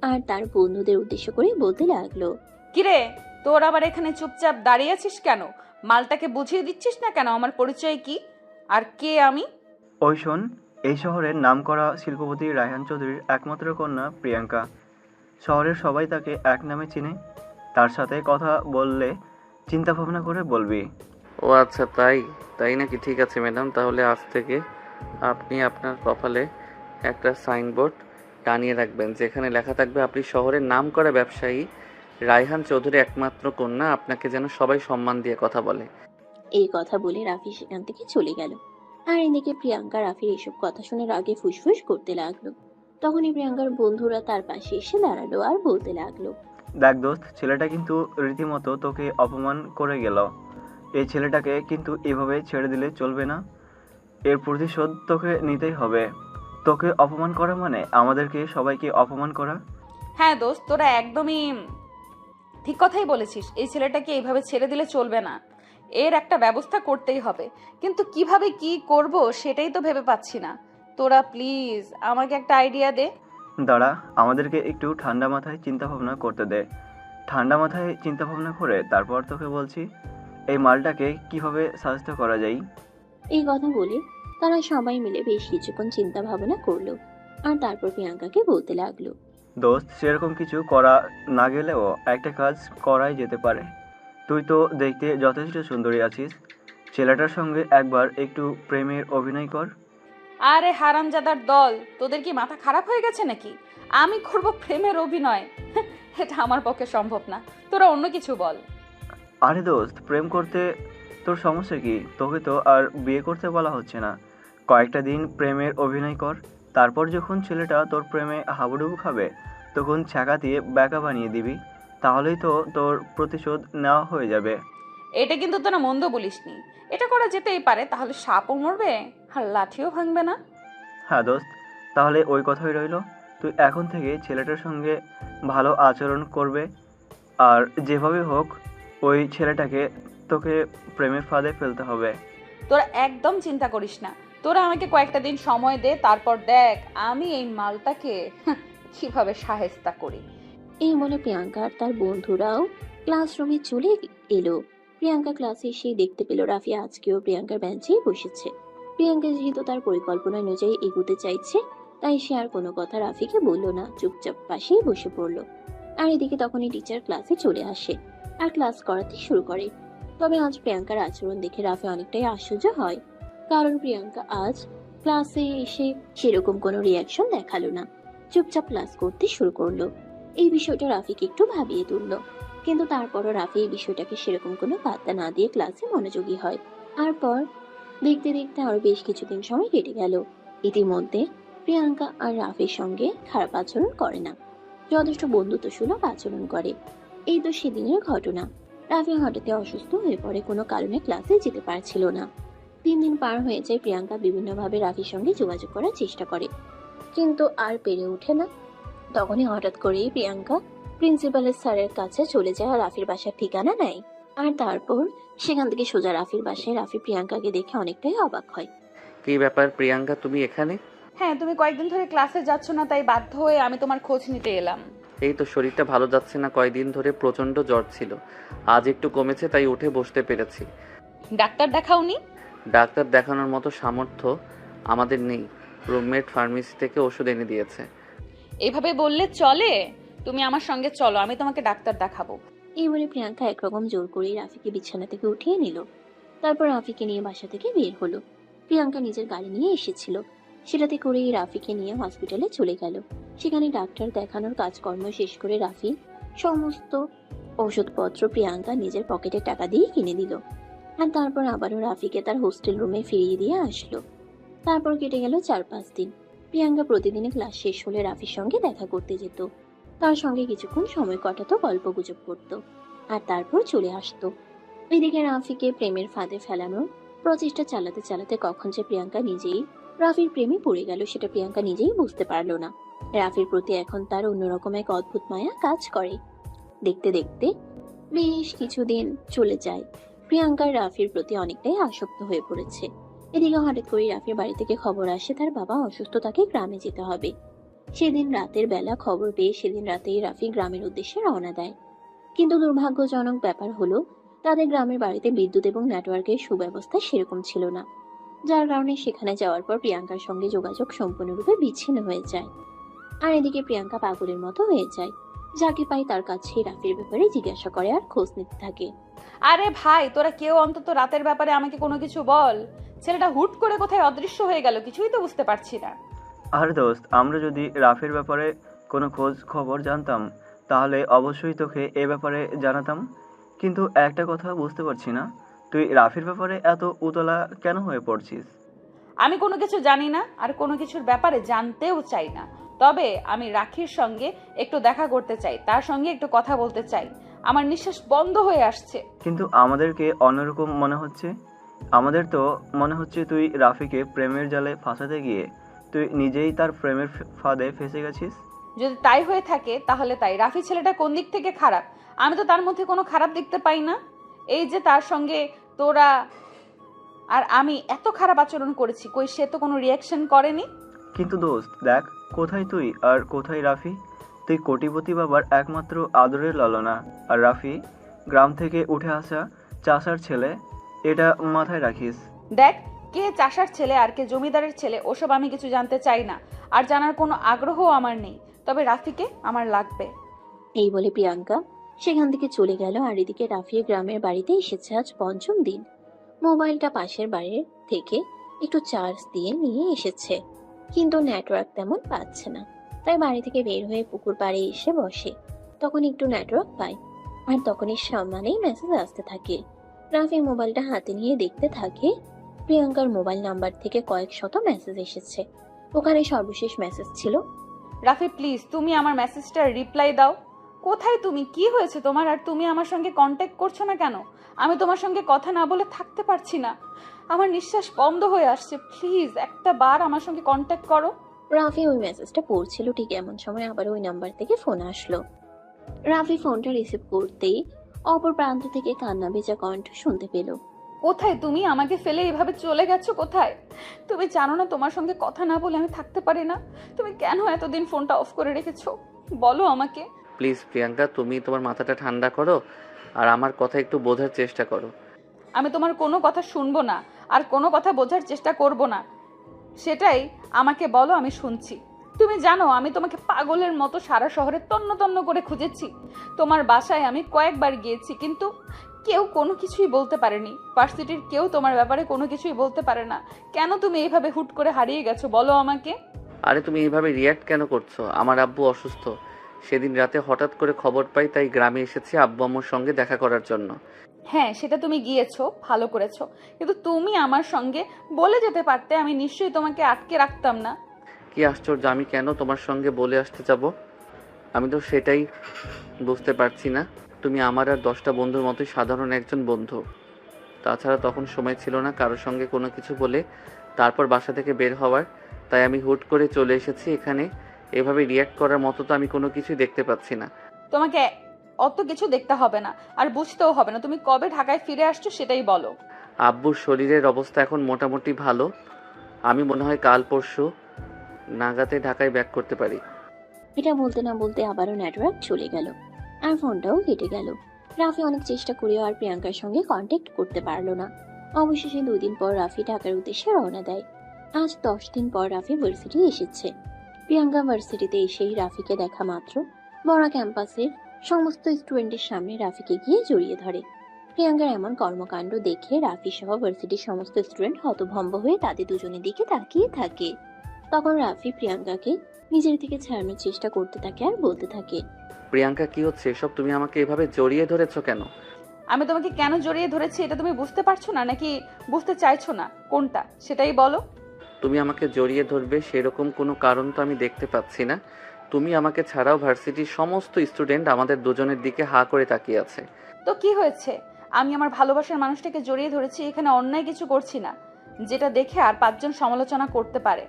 আর তার বন্ধুদের উদ্দেশ্য করে বলতে লাগলো, কিরে, তোর আবার এখানে চুপচাপ দাঁড়িয়ে আছিস কেন? মালটাকে বুঝিয়ে দিচ্ছিস না কেন আমার পরিচয় কি আর কে আমি? ওই শোন, এই শহরের নামকরা শিল্পপতি রায়হান চৌধুরীর একমাত্র কন্যা প্রিয়াঙ্কা। শহরের সবাই তাকে এক নামে চিনে। তার সাথে কথা বললে চিন্তা ভাবনা করে বলবি। ও আচ্ছা, তাই নাকি? ঠিক আছে ম্যাডাম, তাহলে আজ থেকে আপনি আপনার কপালে একটা সাইনবোর্ড টানিয়ে রাখবেন, যেখানে লেখা থাকবে আপনি শহরের নামকরা ব্যবসায়ী রায়হান চৌধুরী একমাত্র কন্যা। আপনাকে যেন সবাই সম্মান দিয়ে কথা বলে। এই কথা বলে রাফি সেখান থেকে চলে গেল। আর এদিকে প্রিয়াঙ্কা রাফির এসব কথা শুনে রাগে ফুসফুস করতে লাগলো। তখনই প্রিয়াঙ্কার বন্ধুরা তার পাশে এসে দাঁড়ালো আর বলতে লাগলো, দেখ দোস্ত, ছেলেটা কিন্তু রীতিমতো তোকে অপমান করে গেল। এই ছেলেটাকে কিন্তু এভাবে ছেড়ে দিলে চলবে না। এর প্রতিশোধ তোকে নিতেই হবে। তোকে অপমান করা মানে আমাদেরকে সবাইকে অপমান করা। হ্যাঁ দোস্ত, তোরা একদমই ঠিক কথাই বলেছিস। এই ছেলেটাকে এইভাবে ছেড়ে দিলে চলবে না, এর একটা ব্যবস্থা করতেই হবে। কিন্তু কিভাবে কি করব সেটাই তো ভেবে পাচ্ছি না। তোরা প্লিজ আমাকে একটা আইডিয়া দে। দাঁড়া, আমাদেরকে একটু ঠান্ডা মাথায় চিন্তা ভাবনা করতে দে। ঠান্ডা মাথায় চিন্তা ভাবনা করে তারপর তোকে বলছি এই মালটাকে কিভাবে সাহায্য করা যায়। এই কথা বলে তারা সবাই মিলে বেশ কিছুক্ষণ চিন্তা ভাবনা করলো। আর তারপর প্রিয়াঙ্কাকে বলতে লাগলো, দোস্ত, সেরকম কিছু করা না গেলেও একটা কাজ করাই যেতে পারে। তুই তো দেখতে যথেষ্ট সুন্দরী আছিস, ছেলেটার সঙ্গে একবার একটু প্রেমের অভিনয় কর। আরে হারামজাদার দল, তোদের কি মাথা খারাপ হয়ে গেছে নাকি? আমি করব প্রেমের অভিনয়? এটা আমার পক্ষে সম্ভব না। তোরা অন্য কিছু বল। আরে দোস্ত, প্রেম করতে তোর সমস্যা কি? তোকে তো আর বিয়ে করতে বলা হচ্ছে না। কয়েকটা দিন প্রেমের অভিনয় কর, তারপর যখন ছেলেটা তোর প্রেমে হাবুডুবু খাবে তখন ছ্যাঁকা দিয়ে ব্যাকা বানিয়ে দিবি, তাহলেই তো তোর প্রতিশোধ নেওয়া হয়ে যাবে। এটা কিন্তু তোরা মন্দ বলিসনি, এটা করা যেতেই পারে। তাহলে সাপও মরবে আর লাঠিও ভাঙবে না। হ্যাঁ দোস্ত, তাহলে ওই কথাই রইল। তুই এখন থেকে ছেলেটার সঙ্গে ভালো আচরণ করবে, আর যেভাবে হোক ওই ছেলেটাকে তোকে প্রেমের ফাঁদে ফেলতে হবে। তোরা একদম চিন্তা করিস না। তোরা আমাকে কয়েকটা দিন সময় দে, তারপর দেখ আমি এই মালটাকে কিভাবে সাহেস্তা করি। এই বলে প্রিয়াঙ্কা আর তার বন্ধুরাও ক্লাসরুমে চলে এলো। প্রিয়াঙ্কা ক্লাসে এসেই দেখতে পেল রাফি আজকেও প্রিয়াঙ্কার বেঞ্চেই বসেছে। প্রিয়াঙ্কা যেহেতু তার পরিকল্পনা অনুযায়ী এগোতে চাইছে, তাই সে আর কোনো কথা রাফিকে বলল না, চুপচাপ পাশেই বসে পড়ল। আর এদিকে তখনই টিচার ক্লাসে চলে আসে আর ক্লাস করাতে শুরু করে। তবে আজ প্রিয়াঙ্কার আচরণ দেখে রাফি অনেকটাই আশ্চর্য হয়, কারণ প্রিয়াঙ্কা আজ ক্লাসে এসে সেরকম কোনো রিয়াকশন দেখালো না, চুপচাপ ক্লাস করতে শুরু করলো। এই বিষয়টা রাফিকে একটু ভাবিয়ে তুললো, কিন্তু তারপরও রাফি এই বিষয়টাকে সেরকম কোনো পাত্তা না দিয়ে ক্লাসে মনোযোগী হয়। তারপর দেখতে দেখতে আরো বেশ কিছুদিন সময় কেটে গেল। ইতিমধ্যে প্রিয়াঙ্কা আর রাফির সঙ্গে খারাপ আচরণ করে না, যথেষ্ট বন্ধুত্বসুলভ আচরণ করে। এই তো সেদিনের ঘটনা। রাফি হঠাৎ অসুস্থ হয়ে পড়ে, কোনো কারণে ক্লাসে যেতে পারছিল না। 3 দিন পার হয়ে যায়, প্রিয়াঙ্কা বিভিন্নভাবে রাফির সঙ্গে যোগাযোগ করার চেষ্টা করে, কিন্তু আর পেরে ওঠে না। তখনই হঠাৎ করেই প্রিয়াঙ্কা প্রিন্সিপালের স্যারের কাছে চলে যায়, রাফির বাসার ঠিকানা নেয়। আর তারপর সেখান থেকে সোজা রাফির বাসায়। রাফি প্রিয়াঙ্কাকে দেখে অনেকটাই অবাক হয়। কি ব্যাপার প্রিয়াঙ্কা, তুমি এখানে? হ্যাঁ, তুমি কয়েকদিন ধরে ক্লাসে যাচ্ছ না, তাই বাধ্য হয়ে আমি তোমার খোঁজ নিতে এলাম। এই তো শরীরটা ভালো যাচ্ছে না, কয়েকদিন ধরে প্রচন্ড জ্বর ছিল, আজ একটু কমেছে তাই উঠে বসতে পেরেছি। ডাক্তার দেখাওনি? ডাক্তার দেখানোর মতো সামর্থ্য আমাদের নেই, রুমমেট ফার্মেসি থেকে ওষুধ এনে দিয়েছে। এভাবে বললে চলে? তুমি আমার সঙ্গে চলো, আমি তোমাকে ডাক্তার দেখাবো। এই বলে প্রিয়াঙ্কা একরকম জোর করেই রাফিকে বিছানা থেকে উঠিয়ে নিল। তারপর রাফিকে নিয়ে বাসা থেকে বের হলো। প্রিয়াঙ্কা নিজের গাড়ি নিয়ে এসেছিল, সেটাতে করেই রাফিকে নিয়ে হসপিটালে চলে গেল। সেখানে ডাক্তার দেখানোর কাজকর্ম শেষ করে রাফি সমস্ত ওষুধপত্র প্রিয়াঙ্কা নিজের পকেটে টাকা দিয়ে কিনে দিল। আর তারপর আবারও রাফিকে তার হোস্টেল রুমে ফিরিয়ে দিয়ে আসলো। তারপর কেটে গেল 4-5 দিন। প্রিয়াঙ্কা প্রতিদিনই ক্লাস শেষ হলে রাফির সঙ্গে দেখা করতে যেত, তার সঙ্গে কিছুক্ষণ সময় কাটাতো, গল্প গুজব করতো, আর তারপর চলে আসতো। এদিকে রাফিকে প্রেমের ফাঁদে ফেলানোর প্রচেষ্টা চালাতে চালাতে কখন যে প্রিয়াঙ্কা নিজেই রাফির প্রেমে পড়ে গেল সেটা প্রিয়াঙ্কা নিজেই বুঝতে পারলো না। রাফির প্রতি এখন তার অন্যরকম এক অদ্ভুত মায়া কাজ করে। দেখতে দেখতে বেশ কিছুদিন চলে যায়। প্রিয়াঙ্কার রাফির প্রতি অনেকটাই আসক্ত হয়ে পড়েছে। এদিকে হঠাৎ করে রাফির বাড়ি থেকে খবর আসে তার বাবা অসুস্থ, তাকে গ্রামে যেতে হবে। সেদিন রাতের বেলা খবর পেয়ে সেদিন রাতেই রাফি গ্রামের উদ্দেশ্যে রওনা দেয়। কিন্তু দুর্ভাগ্যজনক ব্যাপার হলো তাদের গ্রামের বাড়িতে বিদ্যুৎ এবং নেটওয়ার্কের সুব্যবস্থা সেরকম ছিল না, যার কারণে সেখানে যাওয়ার পর প্রিয়াঙ্কার সঙ্গে যোগাযোগ সম্পূর্ণরূপে বিচ্ছিন্ন হয়ে যায়। আর এদিকে প্রিয়াঙ্কা পাগলের মতো হয়ে যায়, যাকে পাই তার কাছে রাফির ব্যাপারে জিজ্ঞাসা করে আর খোঁজ নিতে থাকে। আরে ভাই, তোরা কেউ অন্তত রাতের ব্যাপারে আমাকে কোনো কিছু বল। ছেলেটা হুট করে কোথায় অদৃশ্য হয়ে গেল, কিছুই তো বুঝতে পারছি না। আর দোস্ত, আমরা যদি রাফির ব্যাপারে কোনো খোঁজ খবর জানতাম তাহলে অবশ্যই তোকে এ ব্যাপারে জানাতাম। কিন্তু একটা কথা বুঝতে পারছি না, তুই রাফির ব্যাপারে এত উতলা কেন হয়ে পড়ছিস? আমি কোনো কিছু জানি না, আর কোনো কিছুর ব্যাপারে জানতেও চাই না। তবে আমি রাখির সঙ্গে একটু দেখা করতে চাই, তার সঙ্গে একটু কথা বলতে চাই। আমার নিঃশ্বাস বন্ধ হয়ে আসছে। কিন্তু আমাদেরকে অন্যরকম মনে হচ্ছে। আমাদের তো মনে হচ্ছে তুই রাফিকে প্রেমের জালে ফাঁসাতে গিয়ে তুই নিজেই তার প্রেমের ফাঁদে ফেসে গেছিস? যদি তাই হয়ে থাকে তাহলে তাই। রাফি ছেলেটা কোন দিক থেকে খারাপ? আমি তো তার মধ্যে কোনো খারাপ দেখতে পাই না। এই যে তার সঙ্গে তোরা আর আমি এত খারাপ আচরণ করেছি, কই সে তো কোনো রিয়াকশন করেনি। কিন্তু দোস্ত দেখ, কোথায় তুই আর কোথায় রাফি? তুই কোটিপতি বাবার একমাত্র আদরের ললনা, আর রাফি গ্রাম থেকে উঠে আসা চাষার ছেলে। এটা মাথায় রাখিস। দেখ, কে চাষার ছেলে আর কে জমিদারের ছেলে ওসব আমি কিছু জানতে চাই না, আর জানার কোনো আগ্রহও আমার নেই। তবে রাফিকে আমার লাগবে। এই বলে প্রিয়াঙ্কা সেখান থেকে চলে গেল। আর এদিকে রাফি গ্রামের বাড়িতে এসেছে আজ পঞ্চম দিন। মোবাইলটা পাশের বাড়ির থেকে একটু চার্জ দিয়ে নিয়ে এসেছে, কিন্তু নেটওয়ার্ক তেমন পাচ্ছে না। তাই বাড়ি থেকে বের হয়ে পুকুর পাড়ে এসে বসে। তখন একটু নেটওয়ার্ক পায়, আর তখনই সামনেই মেসেজ আসতে থাকে। রাফি মোবাইলটা হাতে নিয়ে দেখতে থাকে প্রিয়াঙ্কার মোবাইল নাম্বার থেকে কয়েক শত মেসেজ এসেছে। ওখানে সর্বশেষ মেসেজ ছিল, রাফি প্লিজ তুমি আমার মেসেজটার রিপ্লাই দাও। কোথায় তুমি? কি হয়েছে তোমার? আর তুমি আমার সঙ্গে কন্ট্যাক্ট করছো না কেন? আমি তোমার সঙ্গে কথা না বলে থাকতে পারছি না, আমার নিঃশ্বাস বন্ধ হয়ে আসছে। প্লিজ একটা বার আমার সঙ্গে কন্ট্যাক্ট করো। রাফি ওই মেসেজটা পড়ছিল, ঠিক এমন সময় আবার ওই নাম্বার থেকে ফোন আসলো। রাফি ফোনটা রিসিভ করতেই অপর প্রান্ত থেকে কান্না ভেজা কণ্ঠ শুনতে পেল। কোথায় তুমি? আমাকে ফেলে এভাবে চলে গেছো কোথায়? তুমি জানো না তোমার সঙ্গে কথা না বলে আমি থাকতে পারি না? তুমি কেন এতদিন ফোনটা অফ করে রেখেছো বলো আমাকে। প্লিজ প্রিয়াঙ্কা, তুমি তোমার মাথাটা ঠান্ডা করো আর আমার কথা একটু বোঝার চেষ্টা করো। আমি তোমার কোনো কথা শুনবো না, আর কোনো কথা বোঝার চেষ্টা করব না। সেটাই আমাকে বলো, আমি শুনছি। তুমি জানো আমি তোমাকে পাগলের মতো সারা শহরে তন্ন তন্ন করে খুঁজেছি। তোমার বাসায় আমি কয়েকবার গিয়েছি, কিন্তু কেউ কোনো কিছুই বলতে পারেনি। ভার্সিটির কেউ তোমার ব্যাপারে কোনো কিছুই বলতে পারে না। কেন তুমি এইভাবে হুট করে হারিয়ে গেছো বলো আমাকে। আরে তুমি এইভাবে রিয়্যাক্ট কেন করছো? আমার আব্বু অসুস্থ, সেদিন রাতে হঠাৎ করে খবর পাই, তাই গ্রামে এসেছি আব্বু আম্মুর সঙ্গে দেখা করার জন্য। হ্যাঁ, সেটা তুমি গিয়েছো, ভালো করেছো, কিন্তু তুমি আমার সঙ্গে বলে যেতে পারতে, আমি নিশ্চয়ই তোমাকে আটকে রাখতাম না। কি আশ্চর্য, আমি কেন তোমার সঙ্গে বলে আসতে যাব? আমি তো সেটাই বুঝতে পারছি না। তুমি আমার আর 10টা বন্ধুর মতোই সাধারণ একজন বন্ধু। তাছাড়া তখন সময় ছিল না কারোর সঙ্গে কোনো কিছু বলে তারপর বাসা থেকে বের হওয়ার, তাই আমি হুট করে চলে এসেছি এখানে। এভাবে রিয়্যাক্ট করার মতো তো আমি কোনো কিছুই দেখতে পাচ্ছি না। তোমাকে অত কিছু দেখতে হবে না, আর বুঝতেও হবে না। তুমি কবে ঢাকায় ফিরে আসছো সেটাই বলো। আব্বুর শরীরের অবস্থা এখন মোটামুটি ভালো। আমি মনে হয় কাল পরশু নাগাতে ঢাকায় ব্যাক করতে পারি। এটা বলতে না বলতে আবারও নেটওয়ার্ক চলে গেল, আর ফোনটাও কেটে গেল। রাফি অনেক চেষ্টা করেও আর প্রিয়াঙ্কার সঙ্গে কন্ট্যাক্ট করতে পারলো না। অবশেষে 2 দিন পর রাফি ঢাকার উদ্দেশ্যে রওনা দেয়। আজ 10 দিন পর রাফি ভার্সিটি এসেছে। প্রিয়াঙ্কা ভার্সিটিতে এসেই রাফিকে দেখা মাত্র বড় ক্যাম্পাসের সমস্ত স্টুডেন্টের সামনে রাফিকে গিয়ে জড়িয়ে ধরে। প্রিয়াঙ্কার এমন কর্মকাণ্ড দেখে রাফি সহ ভার্সিটির সমস্ত স্টুডেন্ট হতভম্ব হয়ে তাদের দুজনের দিকে তাকিয়ে থাকে। তখন রাফি প্রিয়াঙ্কাকে নিজের থেকে ছাড়ানোর চেষ্টা করতে থাকে আর বলতে থাকে, প্রিয়াঙ্কা কি হচ্ছে এসব? তুমি আমাকে এভাবে জড়িয়ে ধরেছো কেন? আমি তোমাকে কেন জড়িয়ে ধরেছি এটা তুমি বুঝতে পারছো না, নাকি বুঝতে চাইছো না? কোনটা সেটাই বলো। তুমি আমাকে জড়িয়ে ধরবে সেরকম কোনো কারণ তো আমি দেখতে পাচ্ছি না। তুমি আমাকে ছাড়াও ভার্সিটির সমস্ত স্টুডেন্ট আমাদের দুজনের দিকে হা করে তাকিয়ে আছে। তো কি হয়েছে? আমি আমার ভালোবাসার মানুষটাকে জড়িয়ে ধরেছি, এখানে অন্যায় কিছু করছি না যেটা দেখে আর 5 জন সমালোচনা করতে পারে।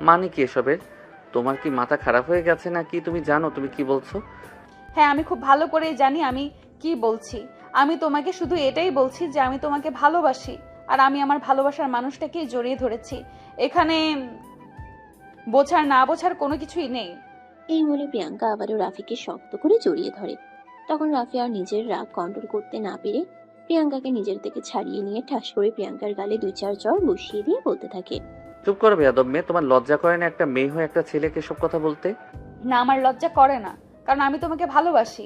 মানে কি এসবের? তোমার কি মাথা খারাপ হয়ে গেছে নাকি? তুমি জানো তুমি কি বলছো? হ্যাঁ, আমি খুব ভালো করেই জানি আমি কি বলছি। আমি তোমাকে শুধু এটাই বলছি যে আমি তোমাকে ভালোবাসি, আর আমি আমার ভালোবাসার মানুষটাকেই জড়িয়ে ধরেছি। এখানে বোঝার না বোঝার কোনো কিছুই নেই। এই বলে প্রিয়াঙ্কা আবারও রাফিকে শক্ত করে জড়িয়ে ধরে। তখন রাফি আর নিজের রাগ কন্ট্রোল করতে না পেরে প্রিয়াঙ্কাকে নিজের থেকে ছাড়িয়ে নিয়ে ঠাস করে প্রিয়াঙ্কার গালে 2-4 চড় বসিয়ে দিয়ে বলতে থাকে, চুপ করো বেয়াদব মেয়ে, তোমার লজ্জা করে না একটা মেয়ে হয়ে একটা ছেলেকে সব কথা বলতে? না, আমার লজ্জা করে না, কারণ আমি তোমাকে ভালোবাসি।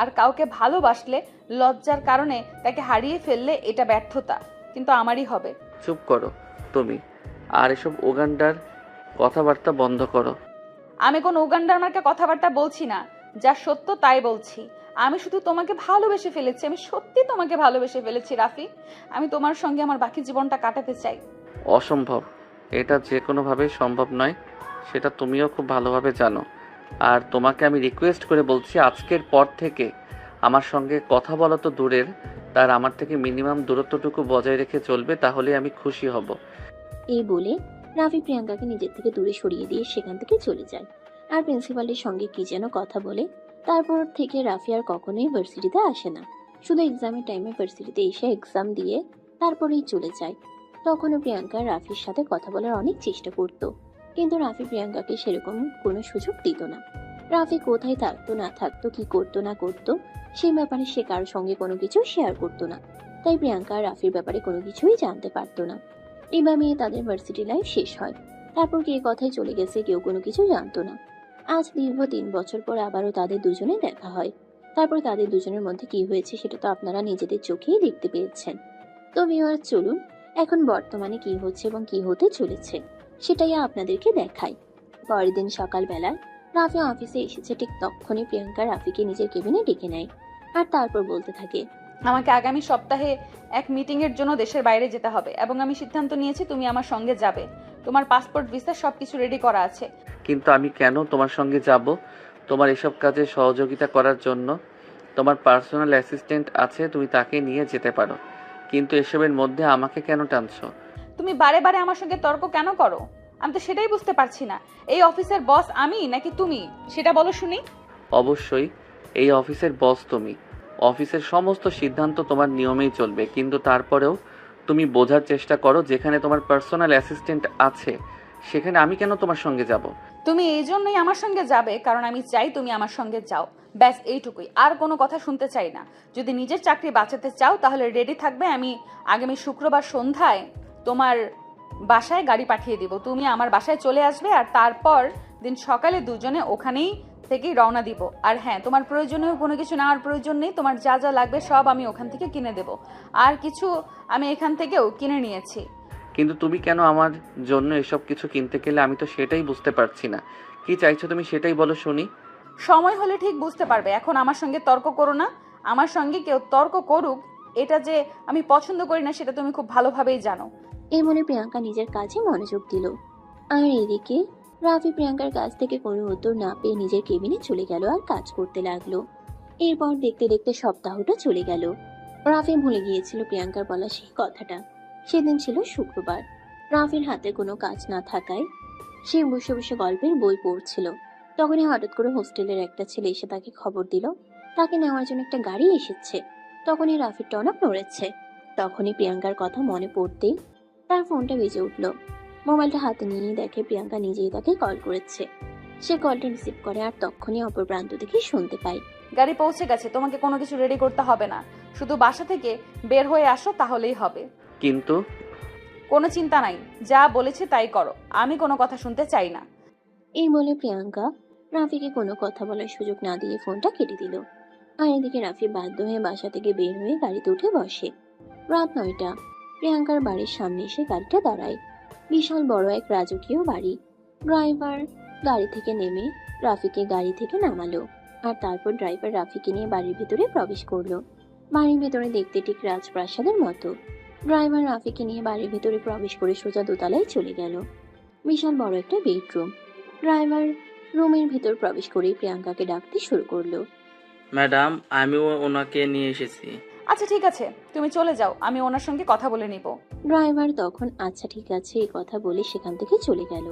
আর কাউকে ভালোবাসলে লজ্জার কারণে তাকে হারিয়ে ফেললে এটা ব্যর্থতা, কিন্তু আমারই হবে। চুপ করো তুমি, আর এসব ওগান্ডার কথাবার্তা বন্ধ করো। আমি কোন উগান্ডার মার্কা কথাবার্তা বলছি না, যা সত্য তাই বলছি। আমি শুধু তোমাকে ভালোবেসে ফেলেছি, আমি সত্যি তোমাকে ভালোবেসে ফেলেছি রাফি। আমি তোমার সঙ্গে আমার বাকি জীবনটা কাটাতে চাই। অসম্ভব, এটা যে কোনোভাবে সম্ভব নয়, সেটা তুমিও খুব ভালোভাবে জানো। আর তোমাকে আমি রিকোয়েস্ট করে বলছি, আজকের পর থেকে আমার সঙ্গে কথা বলা তো দূরের, তার আমার থেকে মিনিমাম দূরত্বটুকু বজায় রেখে চলবে, তাহলে আমি খুশি হব। এই বলে রাফি প্রিয়াঙ্কাকে নিজের থেকে দূরে সরিয়ে দিয়ে সেখান থেকে চলে যায় আর প্রিন্সিপালের সঙ্গে কি যেন কথা বলে। তারপর থেকে রাফি আর কখনোই ভার্সিটিতে আসে না, শুধু এক্সামের টাইমে ভার্সিটিতে এসে এক্সাম দিয়ে তারপরেই চলে যায়। তখনও প্রিয়াঙ্কা রাফির সাথে কথা বলার অনেক চেষ্টা করত, কিন্তু রাফি প্রিয়াঙ্কাকে সেরকম কোনো সুযোগ দিত না। রাফি কোথায় থাকতো না থাকতো, কি করতো না করতো, সেই ব্যাপারে সে কারোর সঙ্গে কোনো কিছু শেয়ার করতো না। তাই প্রিয়াঙ্কা রাফির ব্যাপারে কোনো কিছুই জানতে পারতো না। এইভাবে তাদের ভার্সিটি লাইফ শেষ হয়। তারপর কে কথায় চলে গেছে কেউ কোনো কিছু জানতো না। আজ দীর্ঘ 3 বছর পর আবারও তাদের দুজনে দেখা হয়। তারপর তাদের দুজনের মধ্যে কি হয়েছে সেটা তো আপনারা নিজেদের চোখেই দেখতে পেয়েছেন। তো ভিউয়ার্স, চলুন এখন বর্তমানে কি হচ্ছে এবং কি হতে চলেছে সেটাই আপনাদেরকে দেখাই। পরের দিন সকালবেলা রাফি অফিসে এসেছে, ঠিক তখনই প্রিয়াঙ্কা রাফিকে নিজের কেবিনে ডেকে নেয় আর তারপর বলতে থাকে, আমাকে আগামী সপ্তাহে এক মিটিং এর জন্য দেশের বাইরে যেতে হবে এবং আমি সিদ্ধান্ত নিয়েছি তুমি আমার সঙ্গে যাবে। তোমার পাসপোর্ট, ভিসা সবকিছু রেডি করা আছে। কিন্তু আমি কেন তোমার সঙ্গে যাব? তোমার এসব কাজে সহযোগিতা করার জন্য তোমার পার্সোনাল অ্যাসিস্ট্যান্ট আছে, তুমি তাকে নিয়ে যেতে পারো। কিন্তু এসবের মধ্যে আমাকে কেন টানছো? তুমি বারে বারে আমার সঙ্গে তর্ক কেন করো? আমি তো সেটাই বুঝতে পারছি না, এই অফিসের বস আমি নাকি তুমি, সেটা বলো শুনি। অবশ্যই এই অফিসের বস তুমি। অফিসের সমস্ত সিদ্ধান্ত তোমার নিয়মেই চলবে, কিন্তু তারপরেও তুমি বোঝার চেষ্টা করো, যেখানে তোমার পার্সোনাল অ্যাসিস্ট্যান্ট আছে সেখানে আমি কেন তোমার সঙ্গে যাব? তুমি এই জন্যই আমার সঙ্গে যাবে কারণ আমি চাই তুমি আমার সঙ্গে যাও, ব্যাস এইটুকুই, আর কোনো কথা শুনতে চাই না। যদি নিজের চাকরি বাঁচাতে চাও তাহলে রেডি থাকবে, আমি আগামী শুক্রবার সন্ধ্যায় তোমার বাসায় গাড়ি পাঠিয়ে দিব, তুমি আমার বাসায় চলে আসবে আর তারপর দিন সকালে দুজনে ওখানেই থেকেই রওনা দিব। আর হ্যাঁ, তোমার প্রয়োজনীয় কোনো কিছু নেওয়ার প্রয়োজন নেই, তোমার যা যা লাগবে সব আমি ওখান থেকে কিনে দেব, আর কিছু আমি এখান থেকেও কিনে নিয়েছি। কিন্তু তুমি কেন আমার জন্য এসব কিছু কিনতে গেলে? আমি তো সেটাই বুঝতে পারছি না। কি চাইছো তুমি সেটাই বলো শুনি। সময় হলে ঠিক বুঝতে পারবে, এখন আমার সঙ্গে তর্ক করো না। আমার সঙ্গে কেউ তর্ক করুক, এটা যে আমি পছন্দ করি না সেটা তুমি খুব ভালোভাবেই জানো। এই মনে প্রিয়াঙ্কা নিজের কাজে মনোযোগ দিল। আর এদিকে রাফি প্রিয়াঙ্কার কাছ থেকে কোনো উত্তর না পেয়ে নিজের কেবিনে চলে গেল আর কাজ করতে লাগলো। এরপর দেখতে দেখতে সপ্তাহটা চলে গেল। রাফি ভুলে গিয়েছিল প্রিয়াঙ্কার বলা সেই কথাটা। সেদিন ছিল শুক্রবার। রাফির হাতে কোনো কাজ না থাকায় সে বসে বসে গল্পের বই পড়ছিল। তখনই হঠাৎ করে হোস্টেলের একটা ছেলে এসে তাকে খবর দিল তাকে নেওয়ার জন্য একটা গাড়ি এসেছে। তখনই রাফির টনক নড়েছে। তখনই প্রিয়াঙ্কার কথা মনে পড়তেই তার ফোনটা বেজে উঠল। মোবাইলটা হাতে নিয়ে দেখে প্রিয়াঙ্কা নিজেই তাকে কল করেছে। সে কলটা রিসিভ করে আর তখনই অপর প্রান্ত থেকে শুনতে পায়, গাড়ি পৌঁছে গেছে, তোমাকে কোনো কিছু রেডি করতে হবে না, শুধু বাসা থেকে বের হয়ে আসো তাহলেই হবে। কিন্তু কোনো চিন্তা নাই, যা বলেছি তাই করো, আমি কোনো কথা শুনতে চাই না। এই বলে প্রিয়াঙ্কা রাফিকে কোনো কথা বলার সুযোগ না দিয়ে ফোনটা কেটে দিল। আর এদিকে রাফি বাধ্য হয়ে বাসা থেকে বের হয়ে গাড়িতে উঠে বসে। রাত 9টা। প্রিয়াঙ্কার বাড়ির সামনে এসে গাড়িটা দাঁড়ায়। বিশাল বড় এক রাজকীয় বাড়ি। ড্রাইভার গাড়ি থেকে নেমে রাফিকে গাড়ি থেকে নামালো আর তারপর ড্রাইভার রাফিকে নিয়ে বাড়ির ভেতরে প্রবেশ করলো। বাড়ির ভেতরে দেখতে ঠিক রাজপ্রাসাদের মতো। ড্রাইভার রাফিকে নিয়ে বাড়ির ভেতরে প্রবেশ করে সোজা দোতলায় চলে গেল। বিশাল বড় একটা বেডরুম। ড্রাইভার রুমের ভেতর প্রবেশ করেই প্রিয়াঙ্কাকে ডাকতে শুরু করলো। ম্যাডাম, আমিও ওনাকে নিয়ে এসেছি। আচ্ছা ঠিক আছে, তুমি চলে যাও, আমি ওনার সঙ্গে কথা বলে নিব। ড্রাইভার তখন আচ্ছা ঠিক আছে এই কথা বলে সেখান থেকে চলে গেল।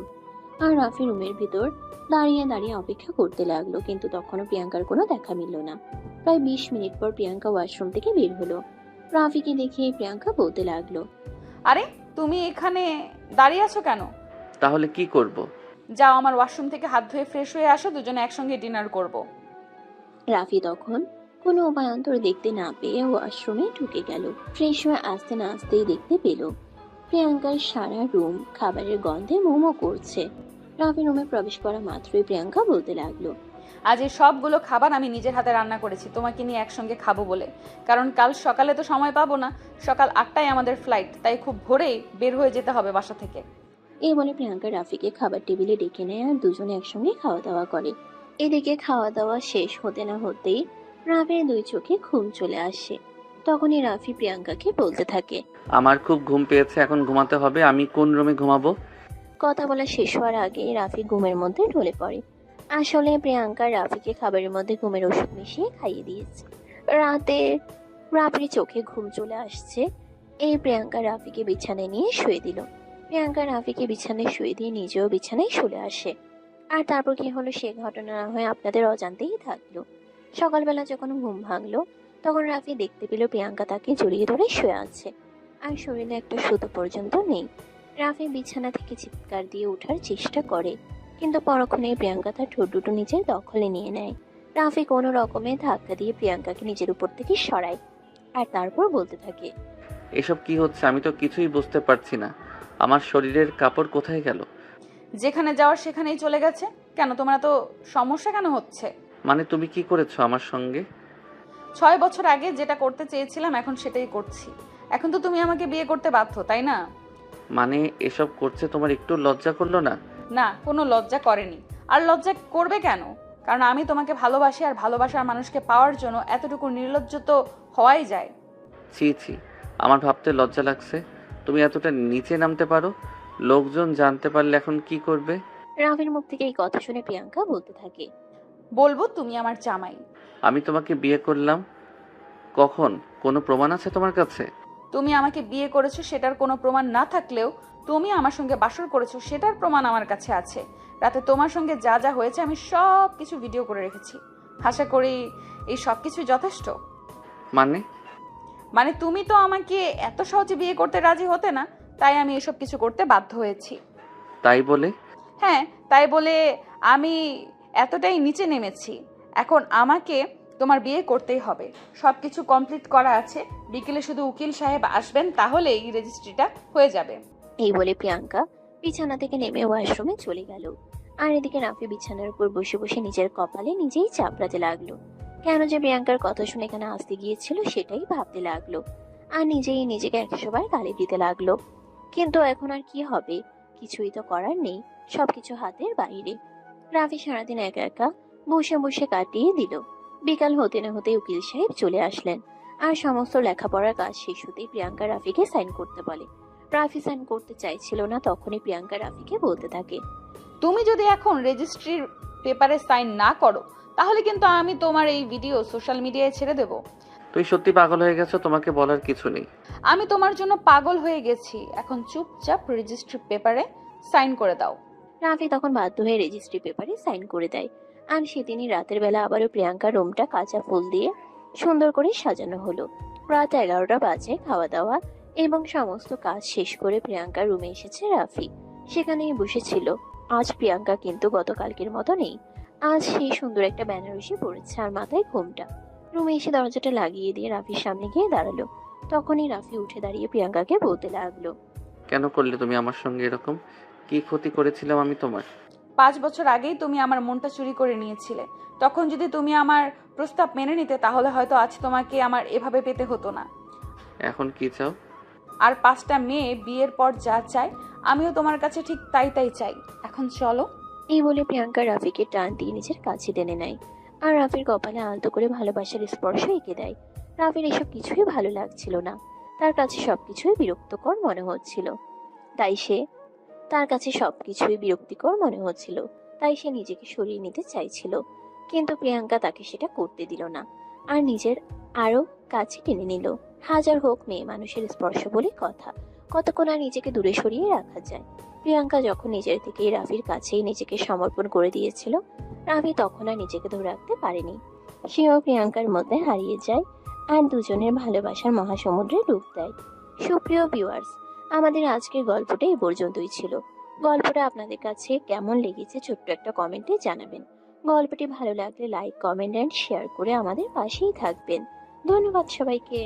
আর রাফি রুমের ভিতর দাঁড়িয়ে দাঁড়িয়ে অপেক্ষা করতে লাগলো, কিন্তু তখনও প্রিয়াঙ্কার কোনো দেখা মিলল না। প্রায় 20 মিনিট পর প্রিয়াঙ্কা ওয়াশরুম থেকে বের হলো। রাফিকে দেখে প্রিয়াঙ্কা বলতে লাগলো, আরে তুমি এখানে দাঁড়িয়ে আছো কেন? তাহলে কি করব? যাও আমার ওয়াশরুম থেকে হাত ধুয়ে ফ্রেশ হয়ে আসো, দুজনে একসঙ্গে ডিনার করব। রাফি তখন কোনো উপায়ান্তর দেখতে না পেয়ে ওয়াশরুমে ঢুকে গেল। ফ্রেশ হয়ে আসতে না আসতেই দেখতে পেল প্রিয়াঙ্কার সারা রুম খাবারের গন্ধে মোমো করছে। রাফি রুমে প্রবেশ করা মাত্রই প্রিয়াঙ্কা বলতে লাগলো, আজ এই সবগুলো খাবার আমি নিজের হাতে রান্না করেছি তোমাকে নিয়ে একসঙ্গে খাবো বলে, কারণ কাল সকালে তো সময় পাবো না, সকাল 8টায় আমাদের ফ্লাইট, তাই খুব ভোরেই বের হয়ে যেতে হবে বাসা থেকে। এই বলে প্রিয়াঙ্কা রাফিকে খাবার টেবিলে ডেকে নেয় আর দুজনে একসঙ্গে খাওয়া দাওয়া করে। এদিকে খাওয়া দাওয়া শেষ হতে না হতেই রাফির 2 চোখে ঘুম চলে আসে। তখনই রাফি প্রিয়াঙ্কাকে বলতে থাকে, আমার খুব ঘুম পেয়েছে, এখন ঘুমাতে হবে। আমি কোন রুমে ঘুমাবো? কথা বলা শেষ হওয়ার আগে রাফি ঘুমের মধ্যে ঢলে পড়ে। আসলে প্রিয়াঙ্কা রাফিকে খাবারের মধ্যে ঘুমের ওষুধ মিশিয়ে খাইয়ে দিয়েছে। রাতে রাফির চোখে ঘুম চলে আসছে। এই প্রিয়াঙ্কা রাফিকে বিছানায় নিয়ে শুয়ে দিল। প্রিয়াঙ্কা রাফিকে বিছানায় শুয়ে দিয়ে নিজেও বিছানায় শুলে আসে। আর তারপর কি হলো সে ঘটনা না হয়ে আপনাদের অজান্তেই থাকলো। সকালবেলা যখন ঘুম ভাঙলো তখন রাফি দেখতে পেল প্রিয়াঙ্কা তাকে জড়িয়ে ধরে শুয়ে আছে, আর শরীরে একটা সুতো পর্যন্ত নেই। রাফি বিছানা থেকে চিৎকার দিয়ে ওঠার চেষ্টা করে, কিন্তু পরক্ষণেই প্রিয়াঙ্কা তার ঠোঁট দুটো নিজের দখলে নিয়ে নেয়। রাফি কোনো রকমে ধাক্কা দিয়ে প্রিয়াঙ্কাকে নিজের উপর থেকে সরায়, আর তারপর বলতে থাকে, এসব কি হচ্ছে? আমি তো কিছুই বুঝতে পারছি না। আমার শরীরের কাপড় কোথায় গেল? যেখানে যাওয়ার সেখানেই চলে গেছে। কেন, তোমার তো সমস্যা কেন হচ্ছে? মানে তুমি কি করেছো আমার সঙ্গে? 6 বছর আগে যেটা করতে চেয়েছিলাম এখন সেটাই করছি। এখন তো তুমি আমাকে বিয়ে করতে বাধ্য, তাই না? মানে এসব করছে তোমার একটু লজ্জা করলো না? না, কোনো লজ্জা করেনি। আর লজ্জা করবে কেন? কারণ আমি তোমাকে ভালোবাসি, আর ভালোবাসার মানুষকে পাওয়ার জন্য এতটুকু নির্লজ্জ তো হওয়াই যায়। ছি ছি, আমার ভাবতে লজ্জা লাগছে। তুমি এতটা নিচে নামতে পারো? লোকজন জানতে পারলে এখন কি করবে? রাফির মুখ থেকে এই কথা শুনে প্রিয়াঙ্কা বলতে থাকে, বলবো তুমি আমার জামাই। আমি তোমাকে বিয়ে করলাম কখন? কোনো প্রমাণ আছে তোমার কাছে? তুমি আমাকে বিয়ে করেছো সেটার কোনো প্রমাণ না থাকলেও তুমি আমার সঙ্গে বাসর করেছো সেটার প্রমাণ আমার কাছে আছে। রাতে তোমার সঙ্গে যা যা হয়েছে আমি সব কিছু ভিডিও করে রেখেছি। আশা করি এই সব কিছু যথেষ্ট। মানে তুমি তো আমাকে এত সহজে বিয়ে করতে রাজি হতে না, তাই আমি এসব কিছু করতে বাধ্য হয়েছি। তাই বলে? হ্যাঁ, তাই বলে আমি এতটাই নিচে নেমেছি। এখন আমাকে তোমার বিয়ে করতেই হবে। সব কিছু কমপ্লিট করা আছে। বিকেলে শুধু উকিল সাহেব আসবেন, তাহলেই রেজিস্ট্রিটা হয়ে যাবে। এই বলে প্রিয়াঙ্কা বিছানা থেকে নেমে ওয়াশরুমে চলে গেল। আর এদিকে রাফি বিছানার উপর বসে বসে নিজের কপালে নিজেই চাপড়াতে লাগলো। কেন যে প্রিয়াঙ্কার কথা শুনে এখানে আসতে গিয়েছিল সেটাই ভাবতে লাগলো, আর নিজেই নিজেকে 100 বার গালি দিতে লাগলো। কিন্তু এখন আর কি হবে, কিছুই তো করার নেই, সবকিছু হাতের বাইরে। রাফি সারাদিন একা একা বসে বসে কাটিয়ে দিল। বিকাল হতে না হতে উকিল সাহেব চলে আসলেন, আর সমস্ত লেখাপড়ার কাজ শেষ হতেই প্রিয়াঙ্কা রাফিকে সাইন করতে বলে। রাফি সাইন করতে চাইছিল না, তখনই প্রিয়াঙ্কা রাফিকে বলতে থাকে, তুমি যদি এখন রেজিস্ট্রির পেপারে সাইন না করো তাহলে কিন্তু আমি তোমার এই ভিডিও সোশ্যাল মিডিয়ায় ছেড়ে দেব। তুই সত্যি পাগল হয়ে গেছো, তোমাকে বলার কিছু নেই। আমি তোমার জন্য পাগল হয়ে গেছি। এখন চুপচাপ রেজিস্ট্রি পেপারে সাইন করে দাও। রাফি তখন বাধ্য হয়ে রেজিস্ট্রি পেপারে সাইন করে দেয়। আর সেদিনই রাতের বেলা আবারও প্রিয়াঙ্কার রুমটা কাঁচা ফুল দিয়ে সুন্দর করে সাজানো হলো। রাত 11টা বাজে। খাওয়া দাওয়া এবং সমস্ত কাজ শেষ করে প্রিয়াঙ্কার রুমে এসেছে রাফি। সেখানেই বসেছিল। আজ প্রিয়াঙ্কা কিন্তু গতকালকের মতো নেই। আজ সেই সুন্দর একটা বেনারসি পরেছে আর মাথায় ঘোমটা। রুমে এসে দরজাটা লাগিয়ে দিয়ে রাফির সামনে গিয়ে দাঁড়ালো। তখনই রাফি উঠে দাঁড়িয়ে প্রিয়াঙ্কাকে বলতে লাগলো, কেন করলে তুমি আমার সঙ্গে এরকম? কি ক্ষতি করেছিলাম আমি তোমার? 5 বছর আগেই তুমি আমার মনটা চুরি করে নিয়েছিলে। তখন যদি তুমি আমার প্রস্তাব মেনে নিতে তাহলে হয়তো আজ তোমাকে আমার এভাবে পেতে হতো না। এখন কি চাও? আর 5টা মেয়ে বিয়ের পর যা চায় আমিও তোমার কাছে ঠিক তাই চাই। এখন চলো। এই বলে প্রিয়াঙ্কা রাফিকে টান দিয়ে নিজের কাছে টেনে নেয়, আর রাফির কপালে আলতো করে ভালোবাসার স্পর্শ এঁকে দেয়। রাফির এসব কিছুই ভালো লাগছিল না, তার কাছে সবকিছুই বিরক্তকর মনে হচ্ছিল। তাই সে নিজেকে সরিয়ে নিতে চাইছিল, কিন্তু প্রিয়াঙ্কা তাকে সেটা করতে দিল না, আর নিজের আরো কাছে টেনে নিল। হাজার হোক মেয়ে মানুষের স্পর্শ বলে কথা, কতক্ষণ আর নিজেকে দূরে সরিয়ে রাখা যায়। প্রিয়াঙ্কা যখন নিজের থেকেই রাফির কাছেই নিজেকে সমর্পণ করে দিয়েছিল, রাফি তখন আর নিজেকে ধরে রাখতে পারেনি। সেও প্রিয়াঙ্কার মধ্যে হারিয়ে যায়, আর দুজনের ভালোবাসার মহাসমুদ্রে ডুব দেয়। সুপ্রিয় ভিউয়ার্স, আমাদের আজকের গল্পটা এই পর্যন্তই ছিল। গল্পটা আপনাদের কাছে কেমন লেগেছে ছোট্ট একটা কমেন্টে জানাবেন। গল্পটি ভালো লাগলে লাইক, কমেন্ট এন্ড শেয়ার করে আমাদের পাশেই থাকবেন। ধন্যবাদ সবাইকে।